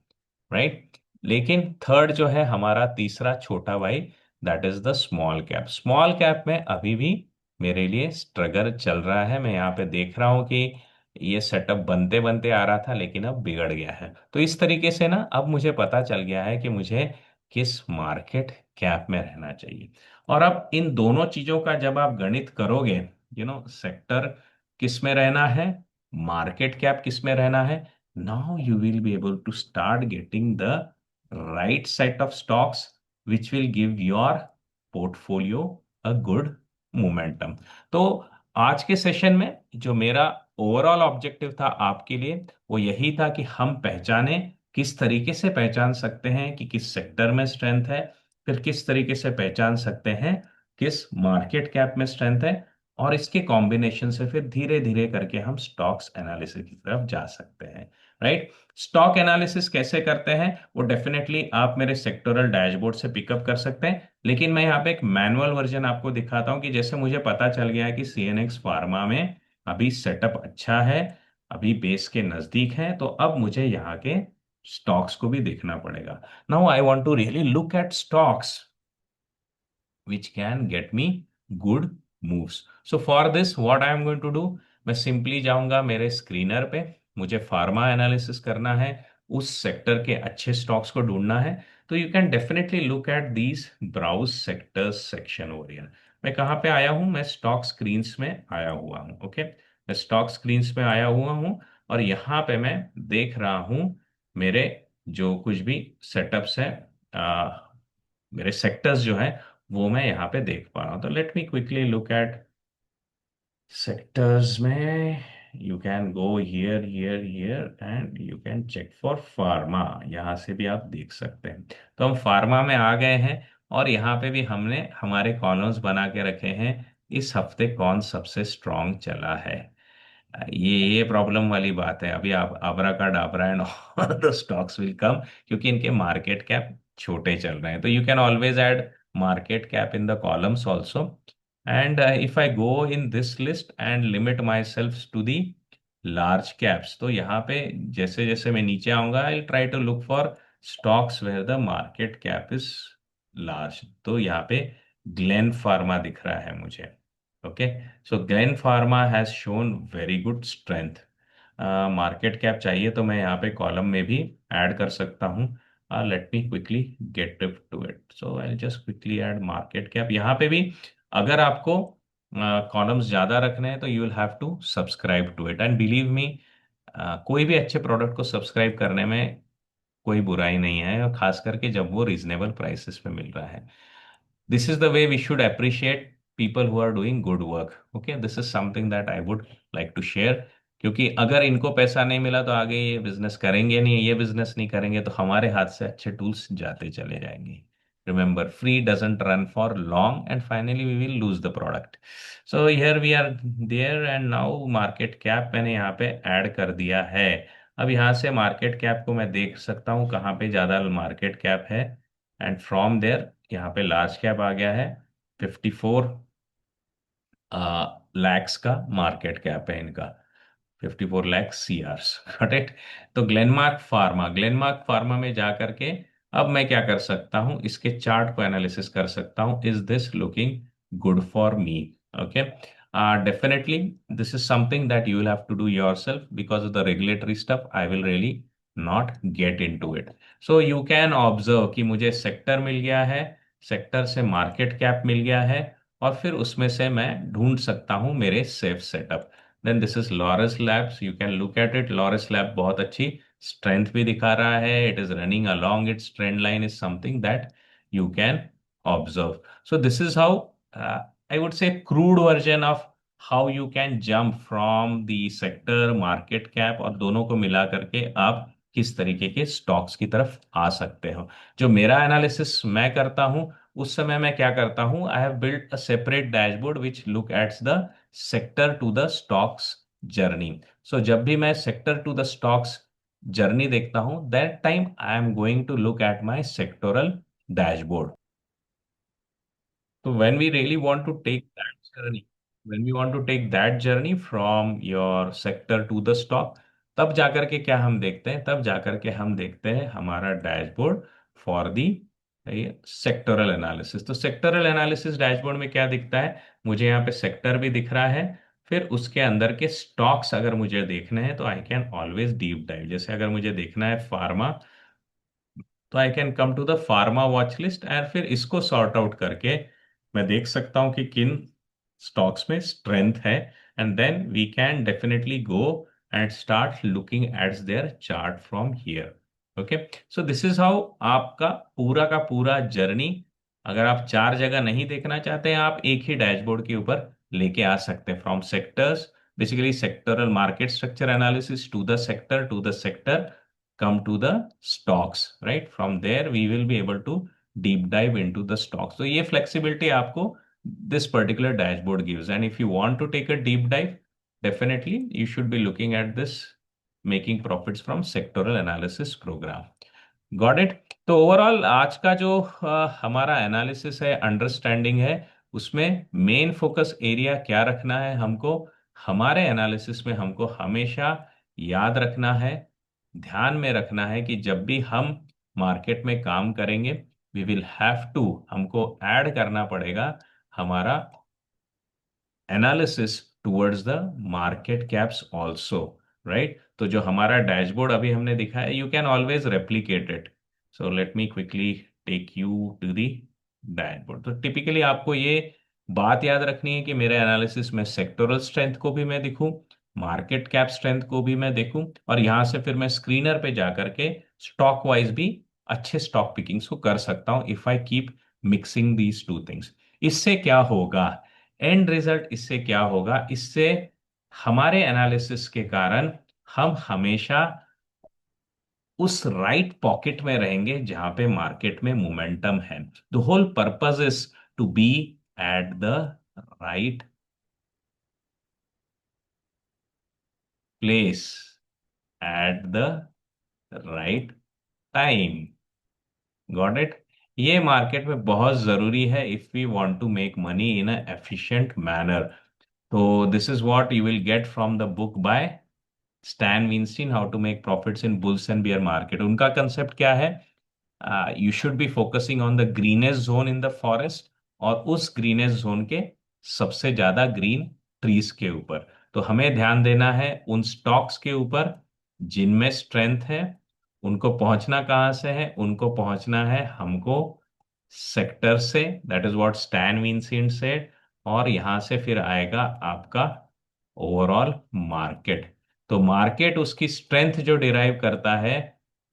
राइट। लेकिन थर्ड जो है हमारा तीसरा छोटा भाई, that is the small cap. Small cap में अभी भी मेरे लिए स्ट्रगल चल रहा है। मैं यहाँ पे देख रहा हूँ कि ये सेटअप बनते बनते आ रहा था, लेकिन अब बिगड़ गया है। तो इस तरीके से ना अब मुझे पता चल गया है कि मुझे किस मार्केट कैप में रहना चाहिए। और अब इन दोनों चीजों का जब आप गणित करोगे, सेक्टर किस में रहना है, मार्केट कैप किस में रहना है, now you will be able to start getting the right set of stocks which will give your portfolio a good momentum। तो आज के सेशन में जो मेरा ओवरऑल ऑब्जेक्टिव था आपके लिए, वो यही था कि हम पहचाने, किस तरीके से पहचान सकते हैं कि किस सेक्टर में स्ट्रेंथ है, फिर किस तरीके से पहचान सकते हैं किस मार्केट कैप में स्ट्रेंथ है, और इसके कॉम्बिनेशन से फिर धीरे धीरे करके हम स्टॉक्स एनालिसिस की तरफ जा सकते हैं, राइट। स्टॉक एनालिसिस कैसे करते हैं वो डेफिनेटली आप मेरे सेक्टोरल डैशबोर्ड से पिकअप कर सकते हैं, लेकिन मैं यहाँ पे एक मैनुअल वर्जन आपको दिखाता हूँ कि जैसे मुझे पता चल गया है कि सीएनएक्स फार्मा में अभी सेटअप अच्छा है, अभी बेस के नजदीक है, तो अब मुझे यहाँ के स्टॉक्स को भी देखना पड़ेगा। Now I want to really look at stocks which can get me good moves. So for this what I am going to do, मैं सिंपली जाऊंगा मेरे स्क्रीनर पे, मुझे फार्मा एनालिसिस करना है, उस सेक्टर के अच्छे स्टॉक्स को ढूंढना है। तो you can definitely look at these browse sectors section over here. मैं कहाँ पे आया हूँ, मैं स्टॉक स्क्रीन्स में आया हुआ हूँ, ओके। मैं स्टॉक स्क्रीन्स में आया हुआ हूँ, और यहाँ पे मैं देख रहा हूँ मेरे जो कुछ भी सेटअप्स है, मेरे सेक्टर्स जो हैं वो मैं यहाँ पे देख पा रहा हूँ। तो let me quickly look at sectors में। You can go here here here and you can check for pharma, यहाँ से भी आप देख सकते हैं। तो हम फार्मा में आ गए हैं, और यहाँ पे भी हमने हमारे कॉलम्स बना के रखे हैं, इस हफ्ते कौन सबसे स्ट्रांग चला है। ये प्रॉब्लम वाली बात है, अभी आप आबरा का डाबरा and all the stocks will come, क्योंकि इनके मार्केट कैप छोटे चल रहे हैं। तो you can always add market cap in the columns also. And if I go in this list and limit myself to the large caps, तो यहाँ पे जैसे जैसे मैं नीचे आऊंगा I try to look for stocks where the market cap is large. तो यहाँ पे ग्लेन फार्मा दिख रहा है मुझे, okay. So Glenn pharma has shown very good strength. Market cap चाहिए तो मैं यहाँ पे कॉलम में भी ऐड कर सकता हूँ। Let me quickly get to it, so I just quickly add market cap. यहाँ पे भी अगर आपको कॉलम्स ज्यादा रखने हैं तो you will have to subscribe to it, and believe me, कोई भी अच्छे प्रोडक्ट को सब्सक्राइब करने में कोई बुराई नहीं है, और खास करके जब वो रीजनेबल प्राइसेस पे मिल रहा है। This is the way we should appreciate people who are doing good work. Okay, this is something that I would like to share। क्योंकि अगर इनको पैसा नहीं मिला तो आगे ये बिजनेस करेंगे नहीं, ये बिजनेस नहीं करेंगे, तो हमारे हाथ से अच्छे टूल्स जाते चले जाएंगे। Remember, free doesn't run for long, and finally we will lose the product. So here we are there, and now market cap मैंने यहाँ पे ऐड कर दिया है। अब यहाँ से मार्केट कैप को मैं देख सकता हूँ कहाँ पे ज़्यादा मार्केट कैप है, एंड फ्रॉम देयर यहाँ पे लार्ज कैप आ गया है। 54 लैक्स का मार्केट कैप है इनका, 54 लाख सीआरस, करेक्ट। तो ग्लेनमार्क फार्मा में जा करके अब मैं क्या कर सकता हूं, इसके चार्ट को एनालिसिस कर सकता हूं। Is this looking good for me? Okay, definitely this is something that you will have to do yourself, because of the regulatory stuff I will really not get into it. So you can observe कि मुझे सेक्टर मिल गया है, सेक्टर से मार्केट कैप मिल गया है, और फिर उसमें से मैं ढूंढ सकता हूं मेरे safe setup. Then this is Laurus Labs, you can look at it. Laurus Lab बहुत अच्छी स्ट्रेंथ भी दिखा रहा है, it is running along its trend line, is something that you can observe. So this is how I would say crude version of how you can jump from the sector market cap, और दोनों को मिला करके आप किस तरीके के स्टॉक्स की तरफ आ सकते हो। जो मेरा एनालिसिस मैं करता हूं, उस समय मैं क्या करता हूं, I have built a separate dashboard which looks at the sector to the stocks journey. So जब भी मैं sector to the stocks journey देखता हूं, that time I am going to look at my sectoral dashboard. तो when we really want to take that journey, when we want to take that journey from your sector to the stock, तब जाकर के क्या हम देखते हैं, तब जाकर के हम देखते हैं हमारा dashboard for the sectoral analysis. तो सेक्टोरल एनालिसिस डैशबोर्ड में क्या दिखता है, मुझे यहाँ पे सेक्टर भी दिख रहा है, फिर उसके अंदर के स्टॉक्स अगर मुझे देखने हैं तो I can always deep dive. जैसे अगर मुझे देखना है फार्मा, तो I can come to the pharma watch list and फिर इसको सॉर्ट आउट करके मैं देख सकता हूं कि किन स्टॉक्स में स्ट्रेंथ है, and then we can definitely go and start looking at their chart from here. Okay, so this is how आपका का पूरा जर्नी, अगर आप चार जगह नहीं देखना चाहते हैं, आप एक ही डैशबोर्ड के ऊपर लेके आ सकते हैं। From sectors, basically sectoral market structure analysis to the sector, come to the stocks, right? From there we will be able to deep dive into the stocks. So ये flexibility आपको this particular dashboard gives, and if you want to take a deep dive, definitely you should be looking at this making profits from sectoral analysis program. Got it. तो ओवरऑल आज का जो हमारा एनालिसिस है, अंडरस्टैंडिंग है, उसमें मेन फोकस एरिया क्या रखना है हमको, हमारे एनालिसिस में हमको हमेशा याद रखना है, ध्यान में रखना है कि जब भी हम मार्केट में काम करेंगे, वी विल हैव टू, हमको ऐड करना पड़ेगा हमारा analysis towards the market caps also, right? तो जो हमारा डैशबोर्ड अभी हमने दिखा है, you can always replicate it. So let me quickly take you to the dashboard. तो टिपिकली आपको ये बात याद रखनी है कि मेरे एनालिसिस में सेक्टोरल स्ट्रेंथ को भी मैं दिखूं, मार्केट कैप स्ट्रेंथ को भी मैं देखूं, और यहां से फिर मैं स्क्रीनर पे जाकर के स्टॉक वाइज भी अच्छे स्टॉक पिकिंग्स को कर सकता हूं, if I keep mixing these two things. इससे क्या होगा, एंड रिजल्ट इससे क्या होगा, इससे हमारे एनालिसिस के कारण हम हमेशा उस राइट पॉकेट में रहेंगे जहां पे मार्केट में मोमेंटम है। The whole purpose is to be at the right place at the right time. Got it? ये मार्केट में बहुत जरूरी है if we want to make money in a efficient manner. तो this is what you will get from the book by Stan Weinstein, how to make profits in bulls and bear market. उनका कंसेप्ट क्या है, you should be focusing on the greenest zone in the forest, और उस ग्रीनेस्ट जोन के सबसे ज्यादा ग्रीन ट्रीज के ऊपर। तो हमें ध्यान देना है उन स्टॉक्स के ऊपर जिनमें स्ट्रेंथ है। उनको पहुंचना कहाँ से है, उनको पहुंचना है हमको सेक्टर से, that is what stand Vincent said, और यहां से फिर आएगा आपका ओवरऑल मार्केट। तो मार्केट उसकी स्ट्रेंथ जो डिराइव करता है,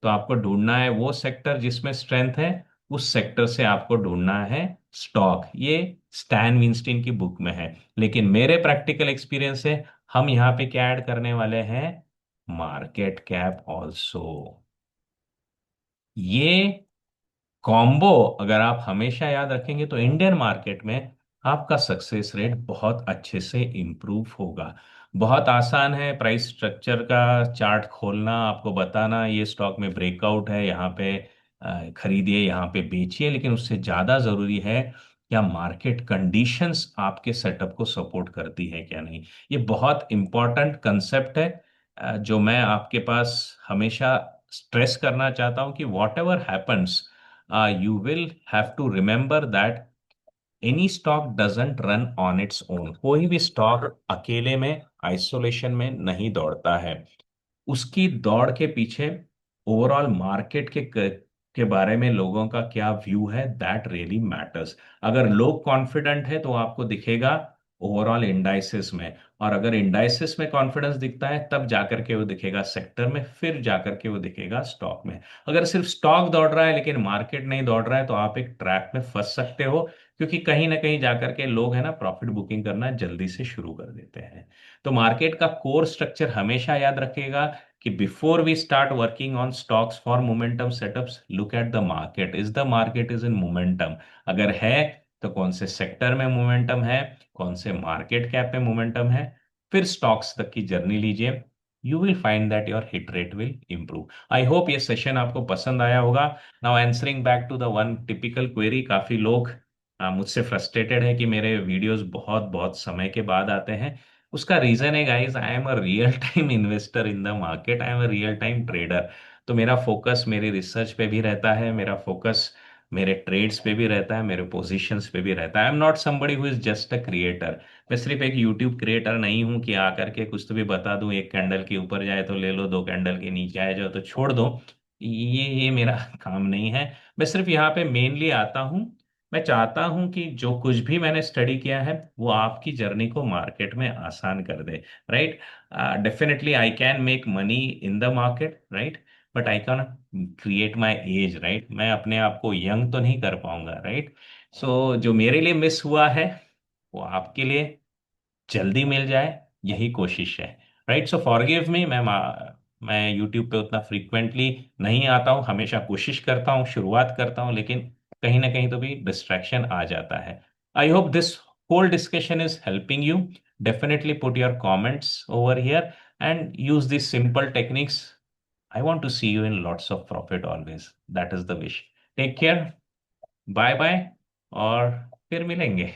तो आपको ढूंढना है वो सेक्टर जिसमें स्ट्रेंथ है, उस सेक्टर से आपको ढूंढना है स्टॉक। ये स्टैन विंस्टीन की बुक में है, लेकिन मेरे प्रैक्टिकल एक्सपीरियंस से हम यहाँ पे क्या ऐड करने वाले हैं, मार्केट कैप ऑल्सो। ये कॉम्बो अगर आप हमेशा याद रखेंगे तो इंडियन मार्केट में आपका सक्सेस रेट बहुत अच्छे से इंप्रूव होगा। बहुत आसान है प्राइस स्ट्रक्चर का चार्ट खोलना, आपको बताना ये स्टॉक में ब्रेकआउट है, यहाँ पे खरीदिए, यहाँ पे बेचिए, लेकिन उससे ज़्यादा ज़रूरी है क्या मार्केट कंडीशंस आपके सेटअप को सपोर्ट करती है क्या नहीं। ये बहुत इंपॉर्टेंट कंसेप्ट है, जो मैं आपके पास हमेशा स्ट्रेस करना चाहता हूँ कि what ever happens, you will have to remember that any stock doesn't run on its own. कोई भी स्टॉक अकेले में आइसोलेशन में नहीं दौड़ता है, उसकी दौड़ के पीछे ओवरऑल मार्केट के बारे में लोगों का क्या व्यू है, दैट रियली मैटर्स। अगर लोग कॉन्फिडेंट है तो आपको दिखेगा ओवरऑल इंडाइसिस में, और अगर इंडाइसिस में कॉन्फिडेंस दिखता है तब जाकर के वो दिखेगा सेक्टर में, फिर जाकर के वो दिखेगा स्टॉक में। अगर सिर्फ स्टॉक दौड़ रहा है लेकिन मार्केट नहीं दौड़ रहा है, तो आप एक ट्रैप में फंस सकते हो, क्योंकि कहीं ना कहीं जाकर के लोग है ना प्रॉफिट बुकिंग करना जल्दी से शुरू कर देते हैं। तो मार्केट का कोर स्ट्रक्चर हमेशा याद रखेगा कि before we start working on stocks for momentum setups, look at the market, is the market in इन मोमेंटम। अगर है तो कौन से सेक्टर में मोमेंटम है, कौन से मार्केट कैप में मोमेंटम है, फिर स्टॉक्स तक की जर्नी लीजिए। You will find that your hit rate will improve. I hope ये सेशन आपको पसंद आया होगा. Now answering back to the one typical query, काफी लोग मुझसे फ्रस्ट्रेटेड है कि मेरे वीडियोस बहुत बहुत समय के बाद आते हैं. उसका रीजन है guys, I am a real time investor in the market, I am a real time trader. तो मेरा फोकस मेरी रिसर्च पे भी रहता है, मेरा फोकस मेरे ट्रेड्स पे भी रहता है, मेरे पोजीशंस पे भी रहता है. I am not somebody who is just a creator. मैं सिर्फ एक यूट्यूब क्रिएटर नहीं हूं कि आकर के कुछ तो भी बता दूं, एक कैंडल के ऊपर जाए तो ले लो, दो कैंडल के नीचे आए जाओ तो छोड़ दो. ये मेरा काम नहीं है. मैं सिर्फ यहाँ पे मेनली आता हूँ. मैं चाहता हूँ कि जो कुछ भी मैंने स्टडी किया है वो आपकी जर्नी को मार्केट में आसान कर दे. Right. Definitely I can make money in the market, right. But I can create my edge, right. मैं अपने आप को यंग तो नहीं कर पाऊंगा, राइट. सो जो मेरे लिए मिस हुआ है वो आपके लिए जल्दी मिल जाए, यही कोशिश है. राइट. सो फॉरगिव मी. मैं यूट्यूब पे उतना फ्रीक्वेंटली नहीं आता हूँ, हमेशा कोशिश करता हूँ, शुरुआत करता हूँ, लेकिन कहीं ना कहीं तो भी डिस्ट्रैक्शन आ जाता है. I hope this whole discussion is helping you. Definitely put your comments over here and use this simple techniques. I want to see you in lots of profit always. That is the wish. Take care. Bye bye. और फिर मिलेंगे.